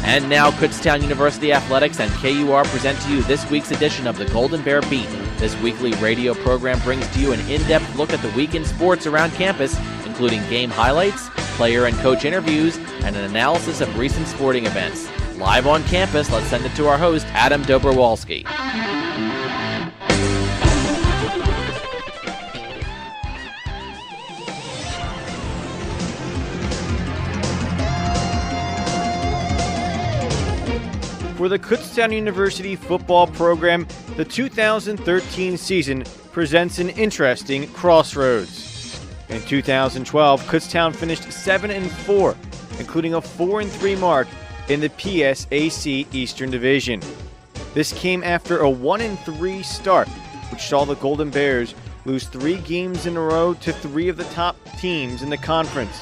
And now Kutztown University Athletics and KUR present to you this week's edition of the Golden Bear Beat. This weekly radio program brings to you an in-depth look at the week in sports around campus, including game highlights, player and coach interviews, and an analysis of recent sporting events. Live on campus, let's send it to our host, Adam Dobrowolski. For the Kutztown University football program, the 2013 season presents an interesting crossroads. In 2012, Kutztown finished 7-4, including a 4-3 mark in the PSAC Eastern Division. This came after a 1-3 start, which saw the Golden Bears lose 3 games in a row to 3 of the top teams in the conference,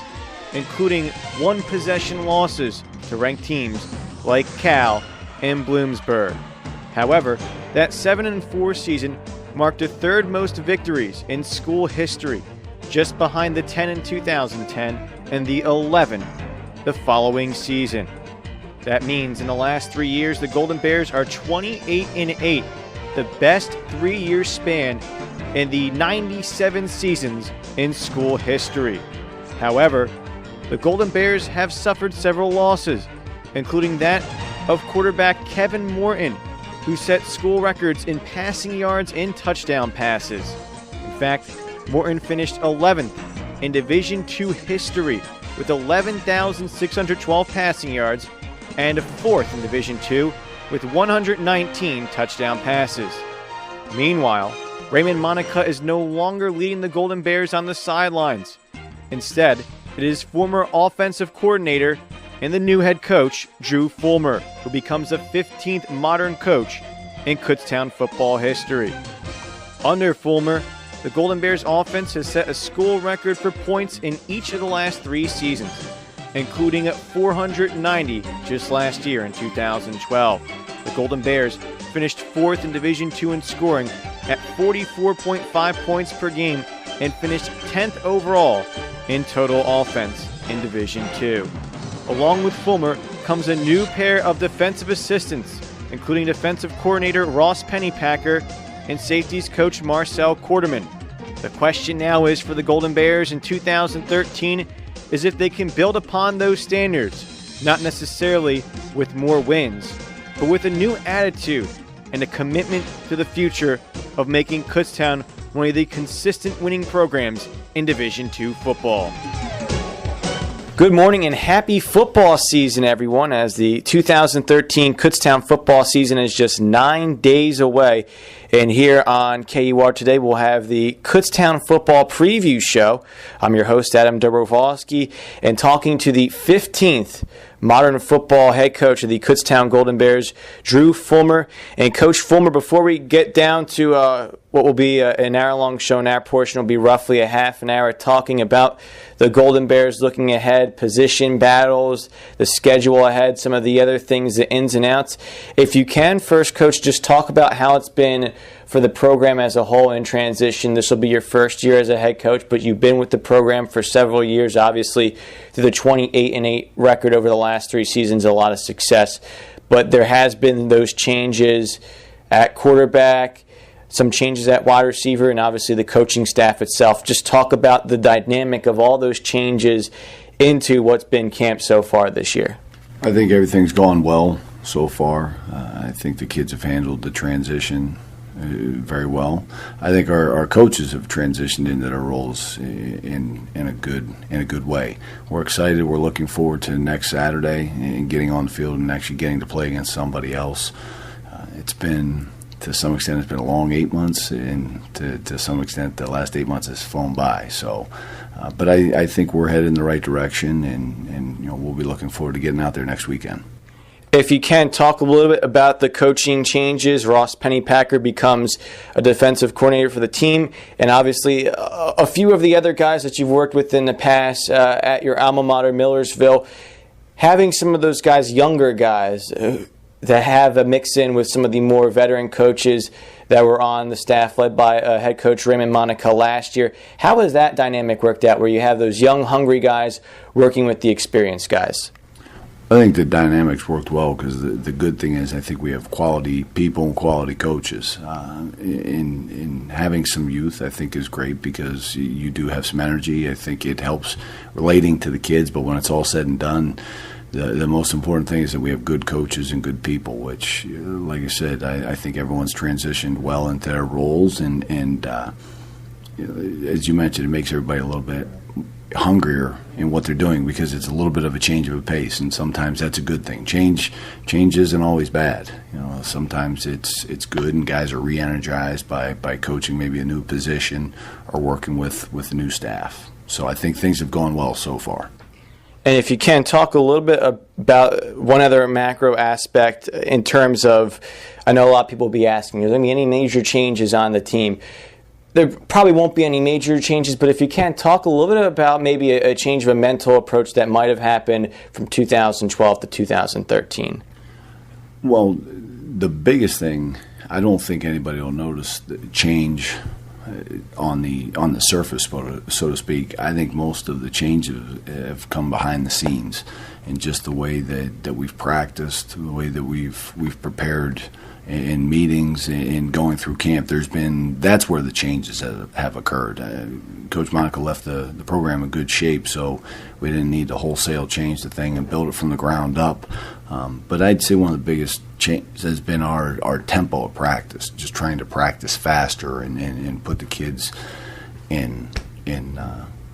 including 1-possession losses to ranked teams like Cal and Bloomsburg. However, that 7-4 season marked the third most victories in school history, just behind the 10 in 2010 and the 11 the following season. That means in the last 3 years, the Golden Bears are 28-8, the best 3-year span in the 97 seasons in school history. However, the Golden Bears have suffered several losses, including that of quarterback Kevin Morton, who set school records in passing yards and touchdown passes. In fact, Morton finished 11th in Division II history with 11,612 passing yards and 4th in Division II with 119 touchdown passes. Meanwhile, Raymond Monica is no longer leading the Golden Bears on the sidelines. Instead, it is former offensive coordinator and the new head coach, Drew Folmar, who becomes the 15th modern coach in Kutztown football history. Under Folmar, the Golden Bears offense has set a school record for points in each of the last 3 seasons, including 490 just last year in 2012. The Golden Bears finished 4th in Division II in scoring at 44.5 points per game and finished 10th overall in total offense in Division II. Along with Folmar comes a new pair of defensive assistants, including defensive coordinator Ross Pennypacker and safeties coach Marcel Quarterman. The question now is for the Golden Bears in 2013 is if they can build upon those standards, not necessarily with more wins, but with a new attitude and a commitment to the future of making Kutztown one of the consistent winning programs in Division II football. Good morning and happy football season, everyone, as the 2013 Kutztown football season is just 9 days away. And here on KUR today, we'll have the Kutztown football preview show. I'm your host, Adam Dobrowolski, and talking to the 15th modern football head coach of the Kutztown Golden Bears, Drew Folmar. And Coach Folmar, before we get down to what will be an hour-long show, and our portion will be roughly a half an hour talking about the Golden Bears looking ahead, position battles, the schedule ahead, some of the other things, the ins and outs. If you can, first, Coach, just talk about how it's been for the program as a whole in transition. This will be your first year as a head coach, but you've been with the program for several years, obviously, through the 28-8 record over the last 3 seasons, a lot of success. But there has been those changes at quarterback, some changes at wide receiver, and obviously the coaching staff itself. Just talk about the dynamic of all those changes into what's been camp so far this year. I think everything's gone well so far. I think the kids have handled the transition very well. I think our coaches have transitioned into their roles in a good way. We're excited. We're looking forward to next Saturday and getting on the field and actually getting to play against somebody else. It's been, to some extent, it's been a long 8 months, and to some extent, the last 8 months has flown by. So, but I think we're headed in the right direction, and we'll be looking forward to getting out there next weekend. If you can, talk a little bit about the coaching changes. Ross Pennypacker becomes a defensive coordinator for the team, and obviously a few of the other guys that you've worked with in the past at your alma mater, Millersville. Having some of those guys, younger guys, to have a mix in with some of the more veteran coaches that were on the staff led by head coach Raymond Monica last year. How has that dynamic worked out where you have those young, hungry guys working with the experienced guys? I think the dynamics worked well because the good thing is I think we have quality people and quality coaches. In having some youth, I think, is great because you do have some energy. I think it helps relating to the kids, but when it's all said and done, the most important thing is that we have good coaches and good people, which, like I said, I think everyone's transitioned well into their roles. And as you mentioned, it makes everybody a little bit hungrier in what they're doing because it's a little bit of a change of a pace, and sometimes that's a good thing. Change isn't always bad. Sometimes it's good, and guys are re-energized by coaching maybe a new position or working with the new staff. So I think things have gone well so far. And if you can, talk a little bit about one other macro aspect in terms of, I know a lot of people will be asking, are there going to be any major changes on the team? There probably won't be any major changes, but if you can, talk a little bit about maybe a change of a mental approach that might have happened from 2012 to 2013. Well, the biggest thing, I don't think anybody will notice the change on the surface, so to speak. I think most of the changes have come behind the scenes in just the way that we've practiced, the way that we've prepared in meetings and going through camp. That's where the changes have occurred. Coach Monica left the program in good shape, so we didn't need to wholesale change the thing and build it from the ground up. But I'd say one of the biggest changes has been our tempo of practice, just trying to practice faster and put the kids in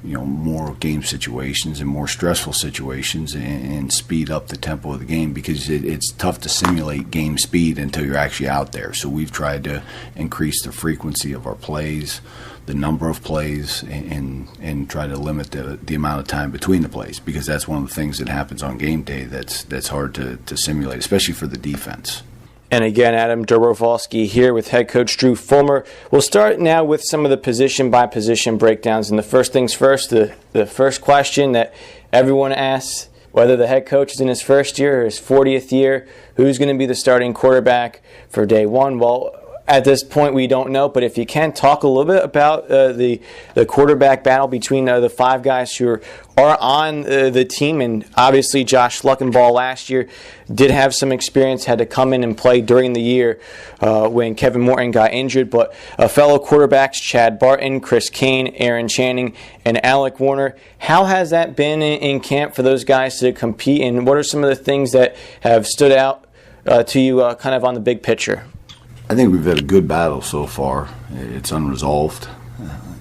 more game situations and more stressful situations and speed up the tempo of the game because it's tough to simulate game speed until you're actually out there. So we've tried to increase the frequency of our plays, the number of plays, and try to limit the amount of time between the plays because that's one of the things that happens on game day that's hard to simulate, especially for the defense. And again, Adam, Dobrowolski here with head coach Drew Folmar. We'll start now with some of the position-by-position breakdowns. And the first things first, the first question that everyone asks, whether the head coach is in his first year or his 40th year, who's going to be the starting quarterback for day one? Well, at this point, we don't know, but if you can, talk a little bit about the quarterback battle between the five guys who are on the team. And obviously, Josh Luckenball last year did have some experience, had to come in and play during the year when Kevin Morton got injured. But fellow quarterbacks, Chad Barton, Chris Kane, Aaron Channing, and Alec Warner. How has that been in camp for those guys to compete, and what are some of the things that have stood out to you kind of on the big picture? I think we've had a good battle so far. It's unresolved,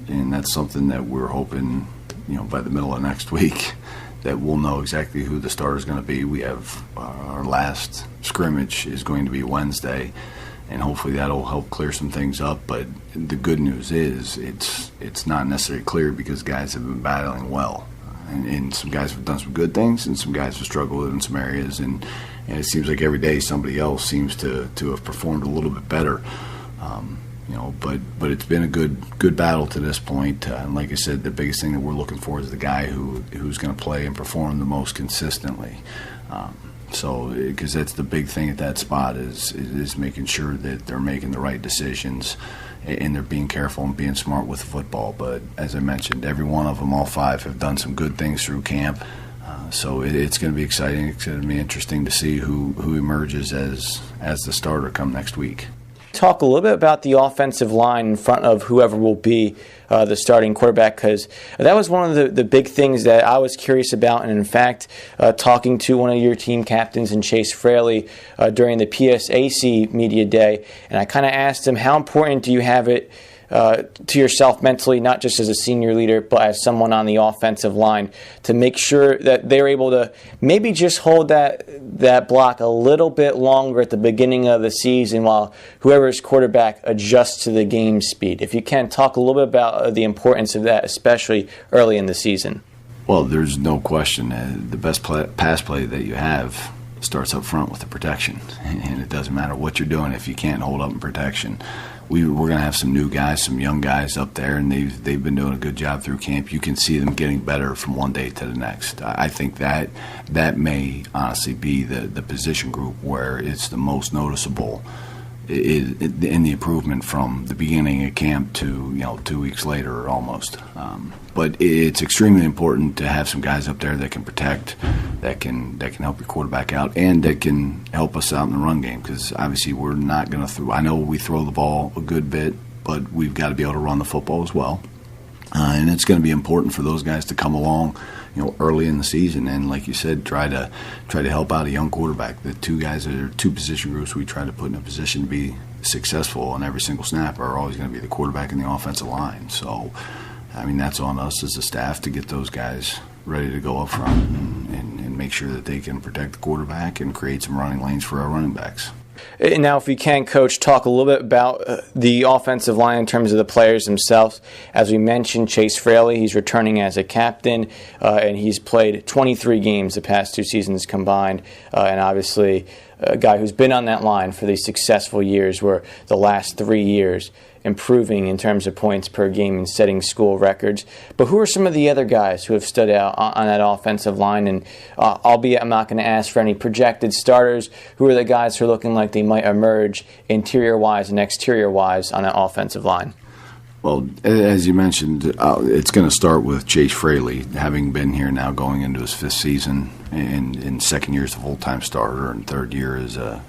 and that's something that we're hoping, by the middle of next week, that we'll know exactly who the starter is going to be. We have our last scrimmage is going to be Wednesday, and hopefully that'll help clear some things up. But the good news is it's not necessarily clear because guys have been battling well, and some guys have done some good things, and some guys have struggled in some areas, and it seems like every day somebody else seems to have performed a little bit better. But it's been a good battle to this point. And like I said, the biggest thing that we're looking for is the guy who's going to play and perform the most consistently. Because that's the big thing at that spot is making sure that they're making the right decisions and they're being careful and being smart with the football. But as I mentioned, every one of them, all five, have done some good things through camp. So it's going to be exciting. It's going to be interesting to see who emerges as the starter come next week. Talk a little bit about the offensive line in front of whoever will be the starting quarterback, because that was one of the big things that I was curious about. And in fact, talking to one of your team captains and Jace Fraley during the PSAC media day, and I kind of asked him, how important do you have it to yourself mentally, not just as a senior leader, but as someone on the offensive line, to make sure that they're able to maybe just hold that block a little bit longer at the beginning of the season while whoever's quarterback adjusts to the game speed. If you can, talk a little bit about the importance of that, especially early in the season. Well, there's no question the best pass play that you have starts up front with the protection, and it doesn't matter what you're doing if you can't hold up in protection. we're going to have some new guys, some young guys up there, and they've been doing a good job through camp. You can see them getting better from one day to the next. I think that may honestly be the position group where it's the most noticeable in the improvement from the beginning of camp to 2 weeks later almost. But it's extremely important to have some guys up there that can protect, that can help your quarterback out, and that can help us out in the run game. Because obviously we're not going to throw. I know we throw the ball a good bit, but we've got to be able to run the football as well. And it's going to be important for those guys to come along, early in the season, and like you said, try to help out a young quarterback. The two guys that are two position groups we try to put in a position to be successful on every single snap are always going to be the quarterback and the offensive line. So, I mean, that's on us as a staff to get those guys ready to go up front and make sure that they can protect the quarterback and create some running lanes for our running backs. And now, if you can, Coach, talk a little bit about the offensive line in terms of the players themselves. As we mentioned, Jace Fraley, he's returning as a captain, and he's played 23 games the past 2 seasons combined, and obviously a guy who's been on that line for these successful years, where the last 3 years improving in terms of points per game and setting school records. But who are some of the other guys who have stood out on that offensive line? And albeit I'm not going to ask for any projected starters, who are the guys who are looking like they might emerge interior-wise and exterior-wise on that offensive line? Well, as you mentioned, it's going to start with Jace Fraley, having been here now going into his 5th season, and second year as a full-time starter, and 3rd year as a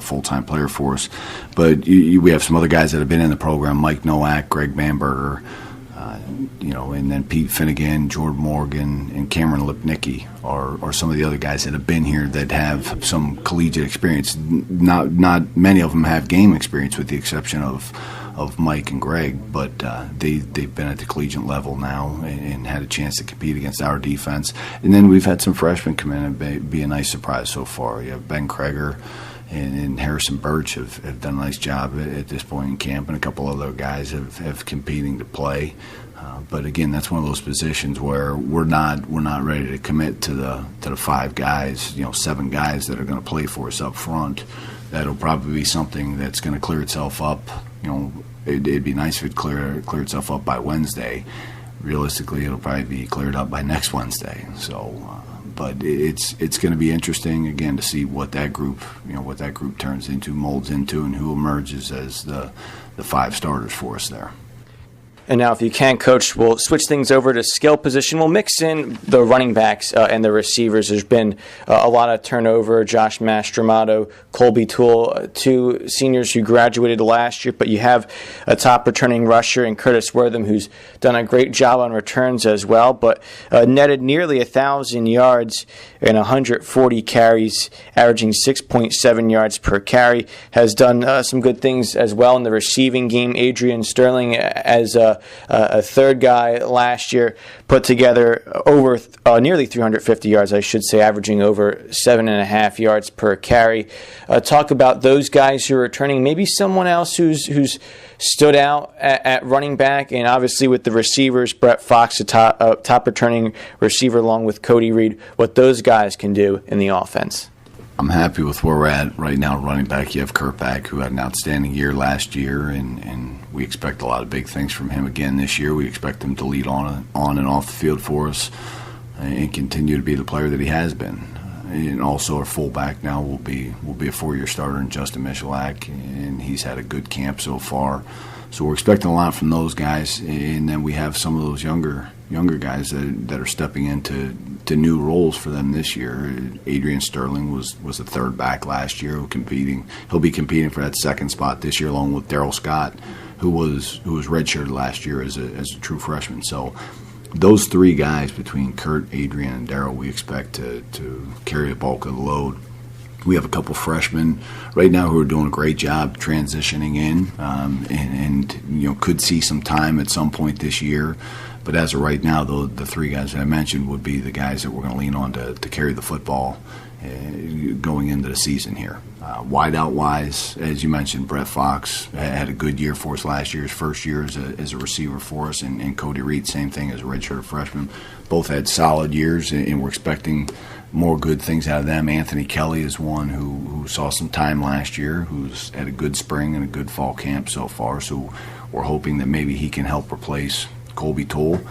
full-time player for us. But we have some other guys that have been in the program: Mike Nowak, Greg Bamberger, and then Pete Finnegan, Jordan Morgan, and Cameron Lipnicki are some of the other guys that have been here that have some collegiate experience. Not many of them have game experience, with the exception of Mike and Greg, but they've been at the collegiate level now and had a chance to compete against our defense. And then we've had some freshmen come in and be a nice surprise so far. You have Ben Kreger and Harrison Birch have done a nice job at this point in camp, and a couple other guys have competing to play. But again, that's one of those positions where we're not ready to commit to the 5 guys, 7 guys that are going to play for us up front. That'll probably be something that's going to clear itself up. It'd be nice if it clear itself up by Wednesday. Realistically, it'll probably be cleared up by next Wednesday. So, but it's going to be interesting again to see what that group turns into, molds into, and who emerges as the 5 starters for us there. And now, if you can, Coach, we'll switch things over to skill position. We'll mix in the running backs and the receivers. There's been a lot of turnover. Josh Mastromato, Colby Toole, 2 seniors who graduated last year, but you have a top returning rusher in Curtis Wortham, who's done a great job on returns as well, but netted nearly 1,000 yards and 140 carries, averaging 6.7 yards per carry. Has done some good things as well in the receiving game. Adrian Sterling, as a 3rd guy last year, put together over nearly 350 yards, I should say, averaging over 7.5 yards per carry. Talk about those guys who are returning. Maybe someone else who's stood out at running back, and obviously with the receivers, Brett Fox, a top returning receiver, along with Cody Reed, what those guys can do in the offense. I'm happy with where we're at right now. Running back, you have Kirkpac, who had an outstanding year last year, and we expect a lot of big things from him again this year. We expect him to lead on and off the field for us and continue to be the player that he has been. And also our fullback now will be a 4-year starter in Justin Michalak, and he's had a good camp so far. So we're expecting a lot from those guys, and then we have some of those younger guys that are stepping into new roles for them this year. Adrian Sterling was a 3rd back last year, he'll be competing for that 2nd spot this year, along with Darrell Scott, who was redshirted last year as a true freshman. So those 3 guys, between Kurt, Adrian, and Darrell, we expect to carry the bulk of the load. We have a couple freshmen right now who are doing a great job transitioning in, and could see some time at some point this year. But as of right now, the 3 guys that I mentioned would be the guys that we're going to lean on to carry the football going into the season here. Wide-out-wise, as you mentioned, Brett Fox had a good year for us last year, his first year as a receiver for us, and Cody Reed, same thing as a redshirt freshman. Both had solid years, and we're expecting more good things out of them. Anthony Kelly is one who saw some time last year, who's had a good spring and a good fall camp so far, so we're hoping that maybe he can help replace Colby Toole.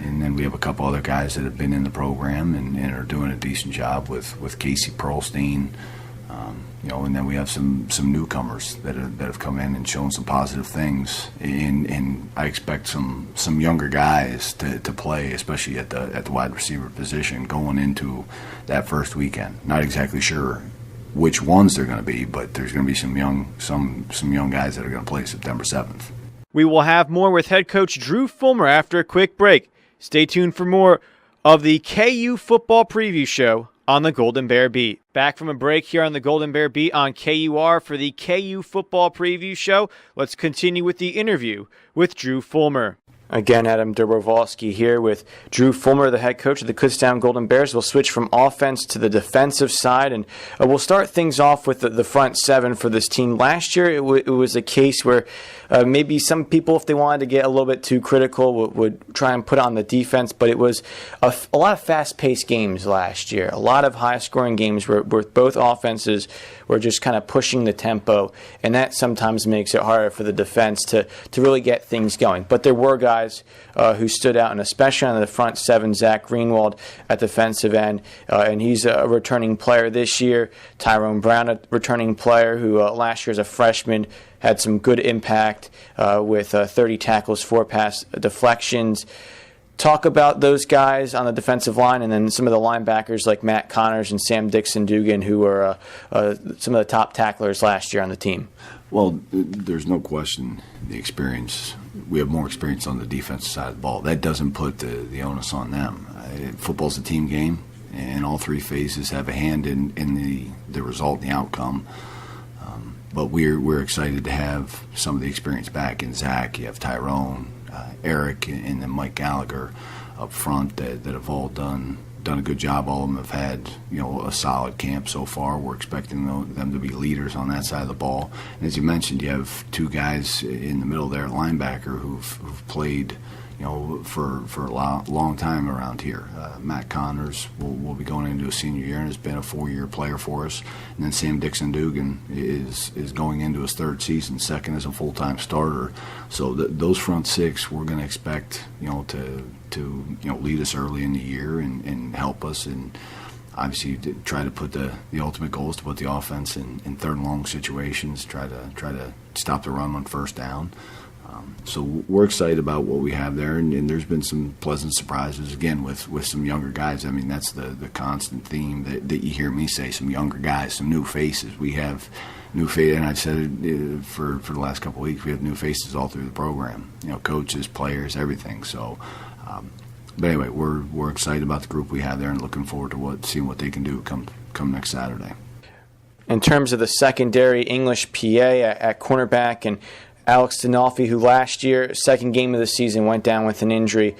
And then we have a couple other guys that have been in the program and are doing a decent job with Casey Pearlstein. And then we have some newcomers that have come in and shown some positive things. And I expect some younger guys to play, especially at the wide receiver position, going into that first weekend. Not exactly sure which ones they're going to be, but there's going to be some young guys that are going to play September 7th. We will have more with head coach Drew Folmar after a quick break. Stay tuned for more of the KU Football Preview Show on the Golden Bear Beat. Back from a break here on the Golden Bear Beat on KUR for the KU Football Preview Show. Let's continue with the interview with Drew Folmar. Again, Adam Dobrowolski here with Drew Folmar, the head coach of the Kutztown Golden Bears. We'll switch from offense to the defensive side, and we'll start things off with the front seven for this team. Last year, it was a case where maybe some people, if they wanted to get a little bit too critical, would try and put on the defense, but it was a lot of fast-paced games last year, a lot of high-scoring games where both offenses were just kind of pushing the tempo, and that sometimes makes it harder for the defense to really get things going. But there were guys who stood out, and especially on the front seven, Zach Greenwald at defensive end, and he's a returning player this year. Tyrone Brown, a returning player who last year as a freshman had some good impact with 30 tackles, 4 pass deflections. Talk about those guys on the defensive line, and then some of the linebackers like Matt Connors and Sam Dixon-Dugan, who were some of the top tacklers last year on the team. Well, there's no question the experience. We have more experience on the defensive side of the ball. That doesn't put the onus on them. Football's a team game, and all three phases have a hand in the result and the outcome. But we're excited to have some of the experience back in Zach. You have Tyrone, Eric, and then Mike Gallagher up front that have all done a good job. All of them have had a solid camp so far. We're expecting them to be leaders on that side of the ball. And as you mentioned, you have two guys in the middle there at linebacker who've played for a long time around here. Matt Connors will be going into a senior year and has been a 4-year player for us. And then Sam Dixon-Dugan is going into his third season, second as a full-time starter. So those front six we're going to expect to lead us early in the year and help us, and obviously to try to put the ultimate goal is to put the offense in third and long situations, try to stop the run on first down. So we're excited about what we have there, and there's been some pleasant surprises, again, with some younger guys. I mean, that's the constant theme that you hear me say, some younger guys, some new faces. We have new faces, and I've said it for the last couple of weeks, we have new faces all through the program, coaches, players, everything. So, but anyway, we're excited about the group we have there and looking forward to seeing what they can do come next Saturday. In terms of the secondary, English PA at cornerback, and Alex Dinolfi, who last year, second game of the season, went down with an injury.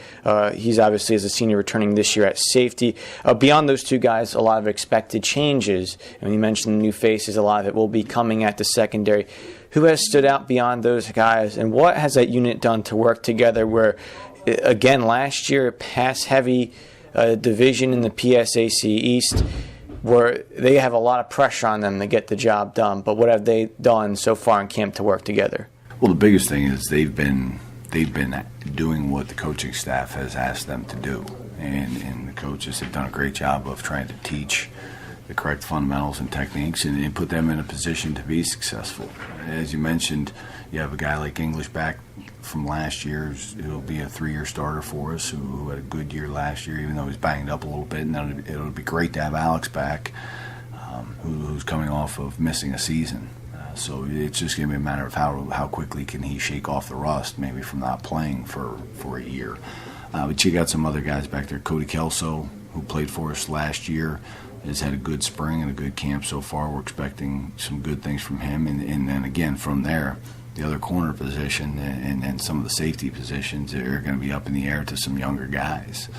He's obviously, as a senior, returning this year at safety. Beyond those two guys, a lot of expected changes. And when you mentioned the new faces, a lot of it will be coming at the secondary. Who has stood out beyond those guys, and what has that unit done to work together where, again, last year, pass-heavy division in the PSAC East, where they have a lot of pressure on them to get the job done. But what have they done so far in camp to work together? Well, the biggest thing is they've been doing what the coaching staff has asked them to do, and the coaches have done a great job of trying to teach the correct fundamentals and techniques and put them in a position to be successful. As you mentioned, you have a guy like English back from last year who'll be a 3-year starter for us, who had a good year last year, even though he's banged up a little bit. And it'll be great to have Alex back, who's coming off of missing a season. So it's just going to be a matter of how quickly can he shake off the rust, maybe from not playing for a year. But you got some other guys back there. Cody Kelso, who played for us last year, has had a good spring and a good camp so far. We're expecting some good things from him. And then again, from there, the other corner position and some of the safety positions are going to be up in the air to some younger guys.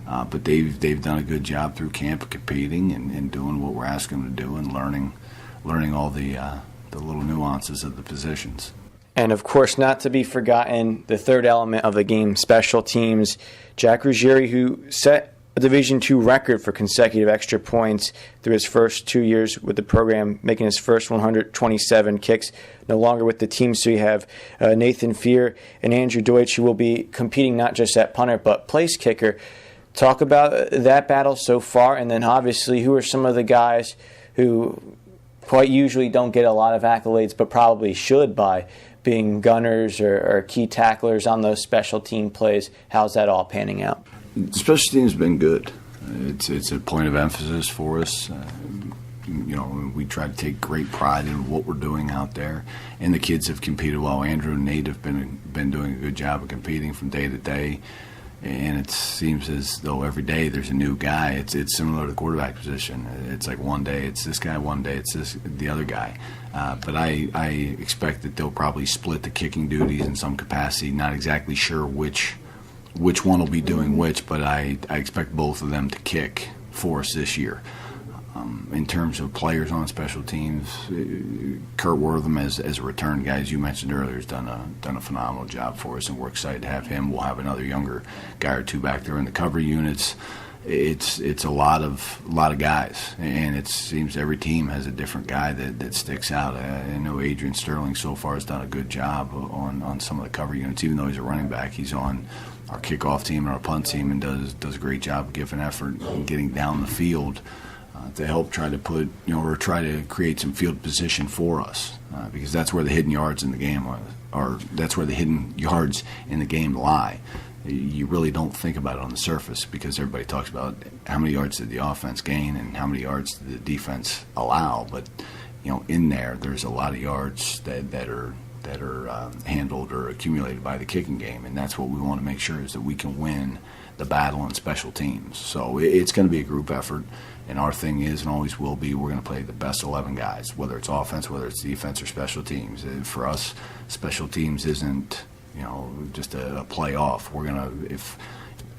But they've done a good job through camp of competing and doing what we're asking them to do and learning all the little nuances of the positions. And, of course, not to be forgotten, the third element of the game, special teams. Jack Ruggieri, who set a Division II record for consecutive extra points through his first 2 years with the program, making his first 127 kicks, no longer with the team. So you have Nathan Fear and Andrew Deutsch, who will be competing not just at punter but place kicker. Talk about that battle so far, and then obviously who are some of the guys who quite usually don't get a lot of accolades but probably should by being gunners or key tacklers on those special team plays. How's that all panning out? Special teams has been good. It's a point of emphasis for us. We try to take great pride in what we're doing out there, and the kids have competed well. Andrew and Nate have been doing a good job of competing from day to day, and it seems as though every day there's a new guy. It's similar to the quarterback position. It's like one day it's this guy, one day it's the other guy. But I expect that they'll probably split the kicking duties in some capacity. Not exactly sure which one will be doing which, but I expect both of them to kick for us this year. In terms of players on special teams, Kurt Wortham as a return guy, as you mentioned earlier, has done a phenomenal job for us, and we're excited to have him. We'll have another younger guy or two back there in the cover units. It's a lot of guys, and it seems every team has a different guy that sticks out. I know Adrian Sterling so far has done a good job on some of the cover units, even though he's a running back. He's on our kickoff team and our punt team and does a great job of giving effort and getting down the field to help try to create some field position for us, because that's where the hidden yards in the game are. That's where the hidden yards in the game lie. You really don't think about it on the surface because everybody talks about how many yards did the offense gain and how many yards did the defense allow. But in there's a lot of yards that are handled or accumulated by the kicking game, and that's what we want to make sure is that we can win the battle on special teams. So it's going to be a group effort, and our thing is and always will be we're going to play the best 11 guys, whether it's offense, whether it's defense, or special teams. For us, special teams isn't just a playoff. We're gonna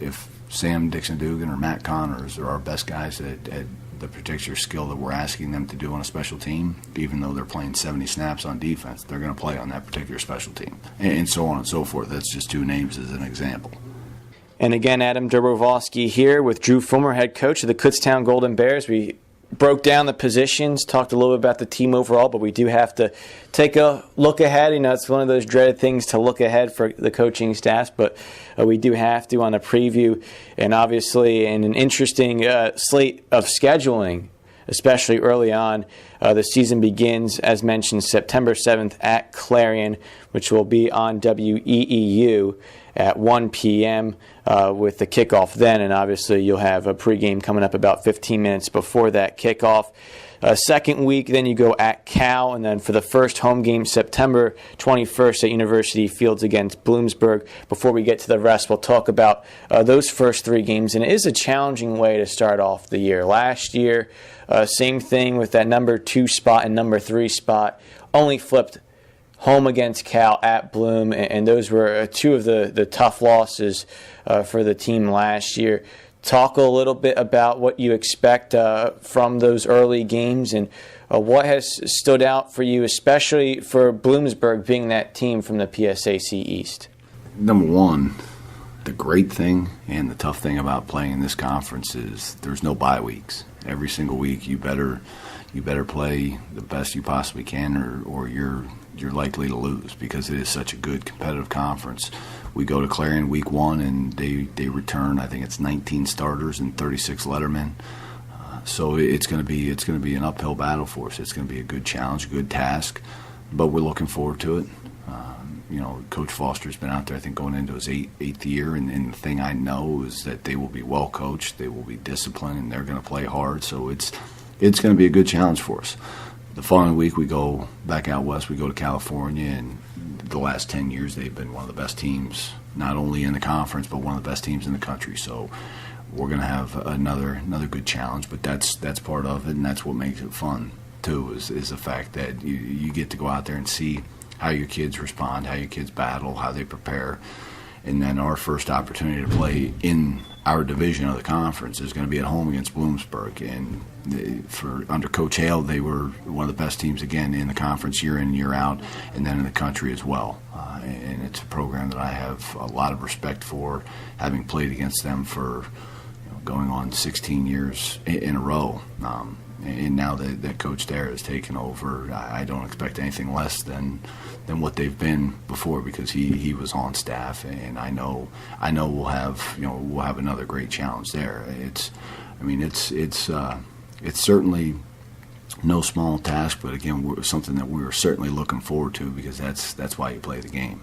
if Sam Dixon-Dugan or Matt Connors are our best guys at the particular skill that we're asking them to do on a special team, even though they're playing 70 snaps on defense, they're going to play on that particular special team, and so on and so forth. That's just two names as an example. And again, Adam Dobrowolski here with Drew Folmar, head coach of the Kutztown Golden Bears. We broke down the positions, talked a little bit about the team overall, but we do have to take a look ahead. It's one of those dreaded things to look ahead for the coaching staffs, but we do have to on a preview, and obviously in an interesting slate of scheduling, especially early on. The season begins, as mentioned, September 7th at Clarion, which will be on WEEU at 1 p.m. With the kickoff then, and obviously you'll have a pregame coming up about 15 minutes before that kickoff. Second week, then you go at Cal, and then for the first home game, September 21st at University Fields against Bloomsburg. Before we get to the rest, we'll talk about those first three games, and it is a challenging way to start off the year. Last year, same thing with that number 2 spot and number 3 spot, only flipped home against Cal, at Bloom, and those were two of the tough losses for the team last year. Talk a little bit about what you expect from those early games and what has stood out for you, especially for Bloomsburg being that team from the PSAC East. Number one, the great thing and the tough thing about playing in this conference is there's no bye weeks. Every single week you better play the best you possibly can, or you're likely to lose, because it is such a good competitive conference. We go to Clarion Week One, and they return, I think it's 19 starters and 36 lettermen. So it's going to be an uphill battle for us. It's going to be a good challenge, a good task, but we're looking forward to it. Coach Foster's been out there, I think, going into his eighth year, and the thing I know is that they will be well coached, they will be disciplined, and they're going to play hard. So it's going to be a good challenge for us. The following week, we go back out west. We go to California, and the last 10 years, they've been one of the best teams, not only in the conference, but one of the best teams in the country. So we're going to have another good challenge, but that's part of it, and that's what makes it fun, too, is the fact that you get to go out there and see how your kids respond, how your kids battle, how they prepare. And then our first opportunity to play in our division of the conference is going to be at home against Bloomsburg. And under Coach Hale, they were one of the best teams, again, in the conference year in and year out, and then in the country as well. And it's a program that I have a lot of respect for, having played against them for going on 16 years in a row. And now that Coach Dare has taken over, I don't expect anything less than what they've been before, because he was on staff, and I know we'll have another great challenge there. It's certainly no small task, but again, something that we're certainly looking forward to, because that's why you play the game.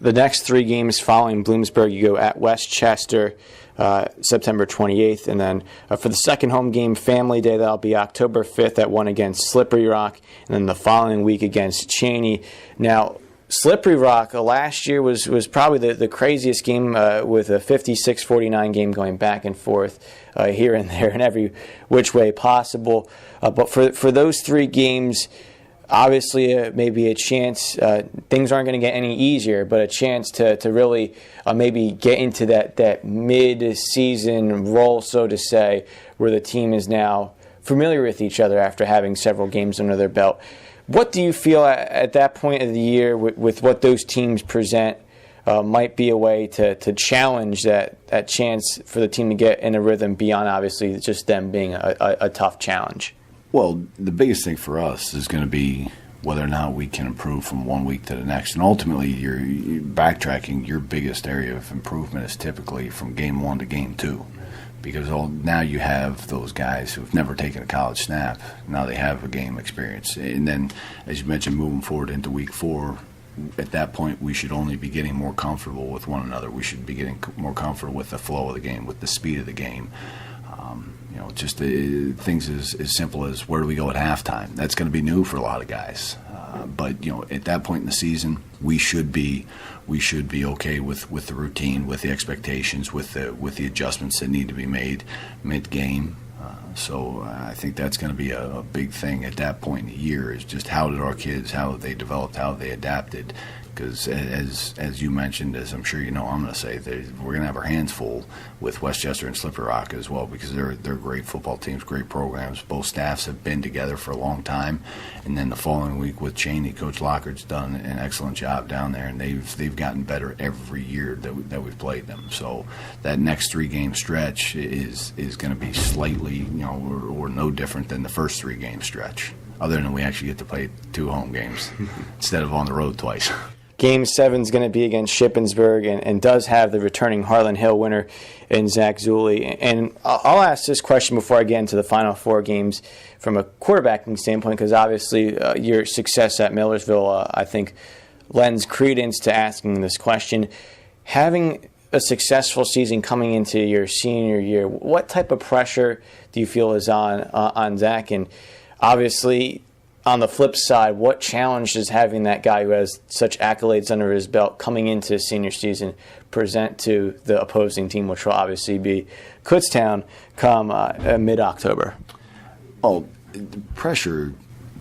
The next 3 games following Bloomsburg, you go at Westchester, September 28th, and then for the second home game, Family Day, that'll be October 5th at 1 against Slippery Rock, and then the following week against Cheney. Now, Slippery Rock last year was probably the craziest game, with a 56-49 game going back and forth here and there in every which way possible. But for those 3 games, obviously maybe a chance, things aren't going to get any easier, but a chance to really maybe get into that mid-season role, so to say, where the team is now familiar with each other after having several games under their belt. What do you feel at that point of the year with what those teams present might be a way to challenge that chance for the team to get in a rhythm beyond obviously just them being a tough challenge? Well, the biggest thing for us is going to be whether or not we can improve from one week to the next. And ultimately, you're backtracking, your biggest area of improvement is typically from game 1 to game 2. Because now you have those guys who've never taken a college snap. Now they have a game experience. And then, as you mentioned, moving forward into week 4, at that point we should only be getting more comfortable with one another. We should be getting more comfortable with the flow of the game, with the speed of the game. Just things as simple as where do we go at halftime. That's going to be new for a lot of guys. But at that point in the season, we should be okay with the routine, with the expectations, with the adjustments that need to be made mid-game. So I think that's going to be a big thing at that point in the year, is just how did our kids, how they developed, how they adapted. Because as you mentioned, as I'm sure you know, I'm going to say that we're going to have our hands full with Westchester and Slippery Rock as well, because they're great football teams, great programs. Both staffs have been together for a long time, and then the following week with Cheney, Coach Lockhart's done an excellent job down there, and they've gotten better every year that we've played them. So that next 3-game stretch is going to be slightly, or no different than the first 3-game stretch, other than we actually get to play 2 home games instead of on the road twice. Game 7 is going to be against Shippensburg, and does have the returning Harlan Hill winner in Zach Zuley. And I'll ask this question before I get into the final 4 games from a quarterbacking standpoint, because obviously your success at Millersville, I think, lends credence to asking this question. Having a successful season coming into your senior year, what type of pressure do you feel is on Zach? And obviously, on the flip side, what challenge does having that guy who has such accolades under his belt coming into his senior season present to the opposing team, which will obviously be Kutztown come mid-October? Oh, pressure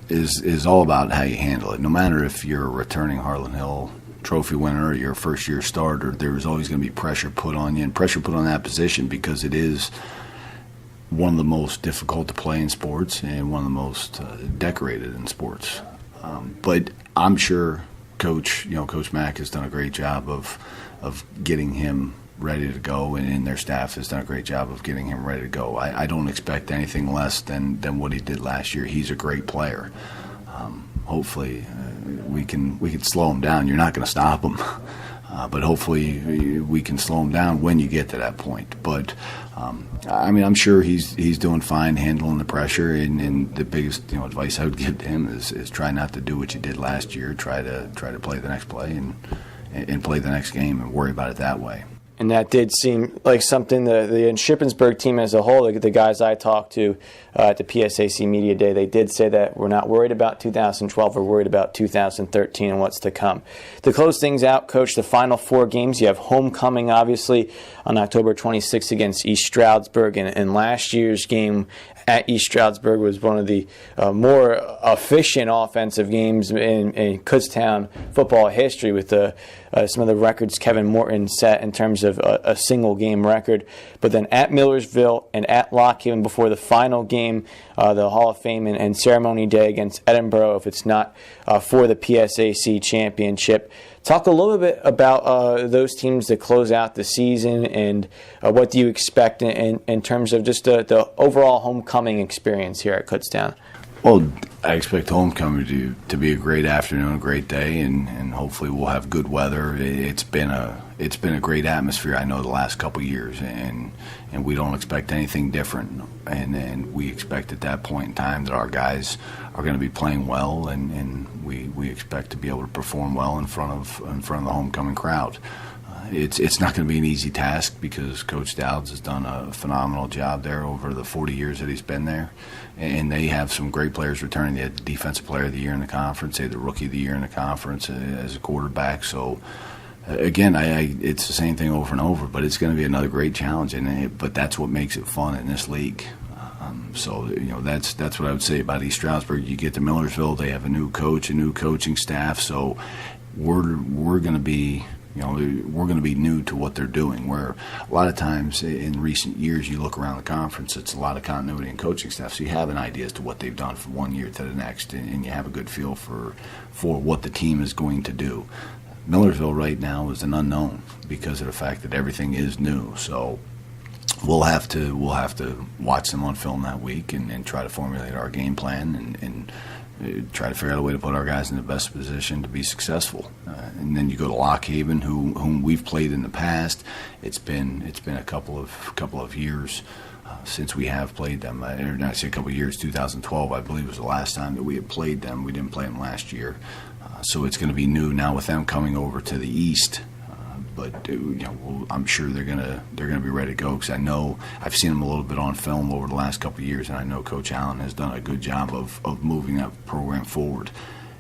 is all about how you handle it. No matter if you're a returning Harlan Hill Trophy winner or you're a first-year starter, there's always going to be pressure put on you, and pressure put on that position, because it is one of the most difficult to play in sports and one of the most decorated in sports. But I'm sure Coach Mack has done a great job of getting him ready to go, and their staff has done a great job of getting him ready to go. I don't expect anything less than what he did last year. He's a great player. Hopefully we can slow him down. You're not going to stop him. But hopefully we can slow him down when you get to that point. But I'm sure he's doing fine handling the pressure. And the biggest advice I would give to him is try not to do what you did last year. Try to play the next play and play the next game and worry about it that way. And that did seem like something the Shippensburg team as a whole, the guys I talked to at the PSAC Media Day, they did say that we're not worried about 2012, we're worried about 2013 and what's to come. To close things out, Coach, the final 4 games, you have homecoming, obviously, on October 26th against East Stroudsburg. And last year's game at East Stroudsburg was one of the more efficient offensive games in Kutztown football history, with some of the records Kevin Morton set in terms of a single game record. But then at Millersville and at Lock Haven before the final game, the Hall of Fame and ceremony day against Edinburgh, if it's not for the PSAC championship. Talk a little bit about those teams to close out the season, and what do you expect in terms of just the overall homecoming experience here at Kutztown? Well, I expect homecoming to be a great afternoon, a great day, and hopefully we'll have good weather. It's been a great atmosphere, I know, the last couple of years, and we don't expect anything different. And we expect at that point in time that our guys are going to be playing well, and we expect to be able to perform well in front of the homecoming crowd. It's not going to be an easy task because Coach Dowds has done a phenomenal job there over the 40 years that he's been there. And they have some great players returning. They had the Defensive Player of the Year in the conference. They had the Rookie of the Year in the conference as a quarterback. So, again, it's the same thing over and over, but it's going to be another great challenge. But that's what makes it fun in this league. So, that's what I would say about East Stroudsburg. You get to Millersville, they have a new coach, a new coaching staff. So we're going to be new to what they're doing, where a lot of times in recent years you look around the conference, it's a lot of continuity in coaching staff, so you have an idea as to what they've done from one year to the next, and you have a good feel for what the team is going to do. Millersville right now is an unknown because of the fact that everything is new, so we'll have to watch them on film that week and try to formulate our game plan and try to figure out a way to put our guys in the best position to be successful. And then you go to Lock Haven, whom we've played in the past. It's been a couple of years since we have played them. Or not say a couple of years. 2012, I believe, was the last time that we had played them. We didn't play them last year, so it's going to be new now with them coming over to the east. But I'm sure they're gonna be ready to go, because I know I've seen them a little bit on film over the last couple of years, and I know Coach Allen has done a good job of moving that program forward.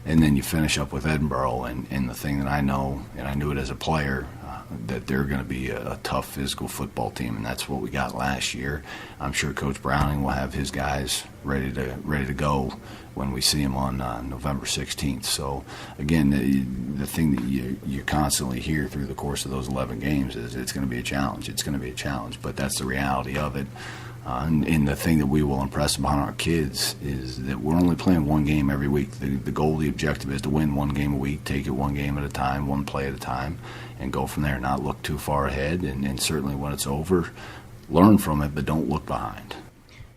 And then you finish up with Edinburgh, and the thing that I know, and I knew it as a player, that they're going to be a tough physical football team, and that's what we got last year. I'm sure Coach Browning will have his guys ready to go when we see him on November 16th. So again, the thing that you constantly hear through the course of those 11 games is it's going to be a challenge. It's going to be a challenge, but that's the reality of it. And the thing that we will impress upon our kids is that we're only playing one game every week. The goal, the objective is to win one game a week, take it one game at a time, one play at a time, and go from there, not look too far ahead. And certainly when it's over, learn from it, but don't look behind.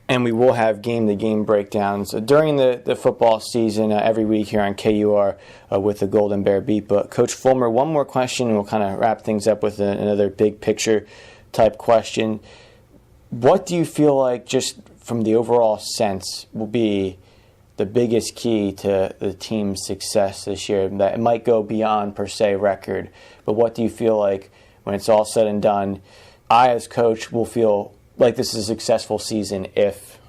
And we will have game-to-game breakdowns during the football season every week here on KUR with the Golden Bear Beat. But Coach Folmar, one more question, and we'll kind of wrap things up with another big-picture type question. What do you feel like, just from the overall sense, will be the biggest key to the team's success this year? That it might go beyond, per se, record, but what do you feel like when it's all said and done, I, as coach, will feel like this is a successful season if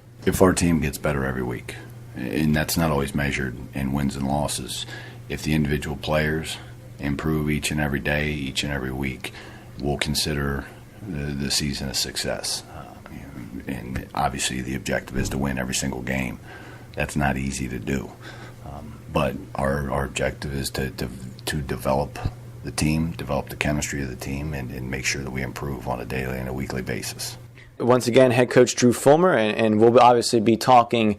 our team gets better every week? And that's not always measured in wins and losses. If the individual players improve each and every day, each and every week, we'll consider the season a success. And obviously the objective is to win every single game. That's not easy to do. But our objective is to develop the team, develop the chemistry of the team, and make sure that we improve on a daily and a weekly basis. Once again, head coach Drew Folmar, and we'll obviously be talking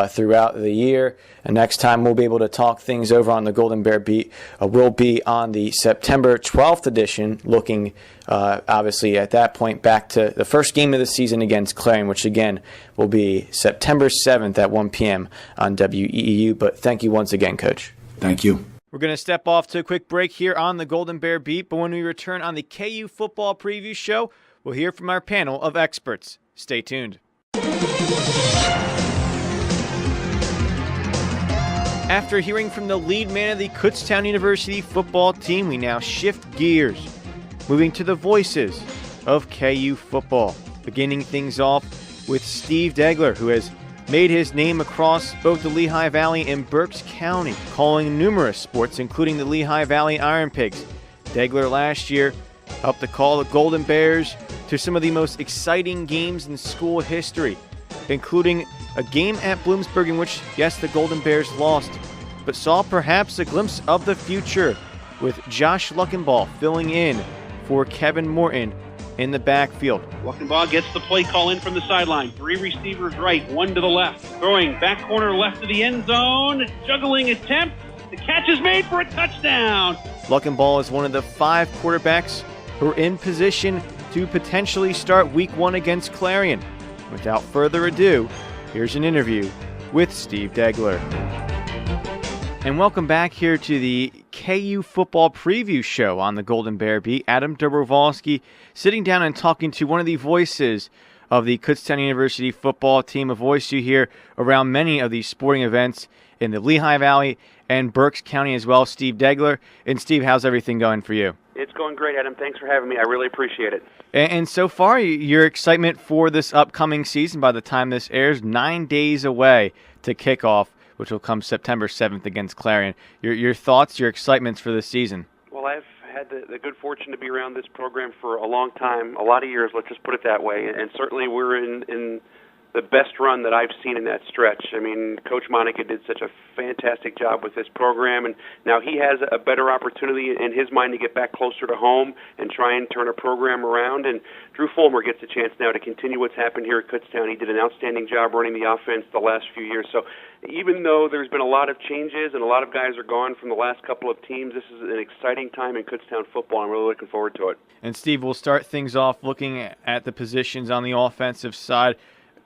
throughout the year. And next time we'll be able to talk things over on the Golden Bear Beat will be on the September 12th edition, looking obviously at that point back to the first game of the season against Clarion, which again will be September 7th at 1 p.m. on WEEU. But thank you once again, Coach. Thank you. We're going to step off to a quick break here on the Golden Bear Beat, but when we return on the KU Football Preview Show, we'll hear from our panel of experts. Stay tuned. After hearing from the lead man of the Kutztown University football team, we now shift gears, moving to the voices of KU football. Beginning things off with Steve Degler, who has made his name across both the Lehigh Valley and Berks County, calling numerous sports, including the Lehigh Valley Iron Pigs. Degler last year helped to call the Golden Bears to some of the most exciting games in school history, including a game at Bloomsburg in which, yes, the Golden Bears lost, but saw perhaps a glimpse of the future with Josh Luckenball filling in for Kevin Morton in the backfield. Luckenball gets the play call in from the sideline. 3 receivers right, 1 to the left. Throwing back corner left of the end zone. Juggling attempt. The catch is made for a touchdown. Luckenball is one of the 5 quarterbacks who are in position to potentially start Week 1 against Clarion. Without further ado, here's an interview with Steve Degler. And welcome back here to the KU football preview show on the Golden Bear Beat. Adam Dobrowolski sitting down and talking to one of the voices of the Kutztown University football team, a voice you hear around many of these sporting events in the Lehigh Valley and Berks County as well, Steve Degler. And Steve, how's everything going for you? It's going great, Adam. Thanks for having me. I really appreciate it. And so far, your excitement for this upcoming season, by the time this airs, 9 days away to kickoff, which will come September 7th against Clarion. Your thoughts, your excitements for this season? Well, I've had the good fortune to be around this program for a long time, a lot of years, let's just put it that way. And certainly we're in the best run that I've seen in that stretch. I mean, Coach Monica did such a fantastic job with this program, and now he has a better opportunity in his mind to get back closer to home and try and turn a program around. And Drew Folmar gets a chance now to continue what's happened here at Kutztown. He did an outstanding job running the offense the last few years. So even though there's been a lot of changes and a lot of guys are gone from the last couple of teams, this is an exciting time in Kutztown football. I'm really looking forward to it. And Steve, we'll start things off looking at the positions on the offensive side.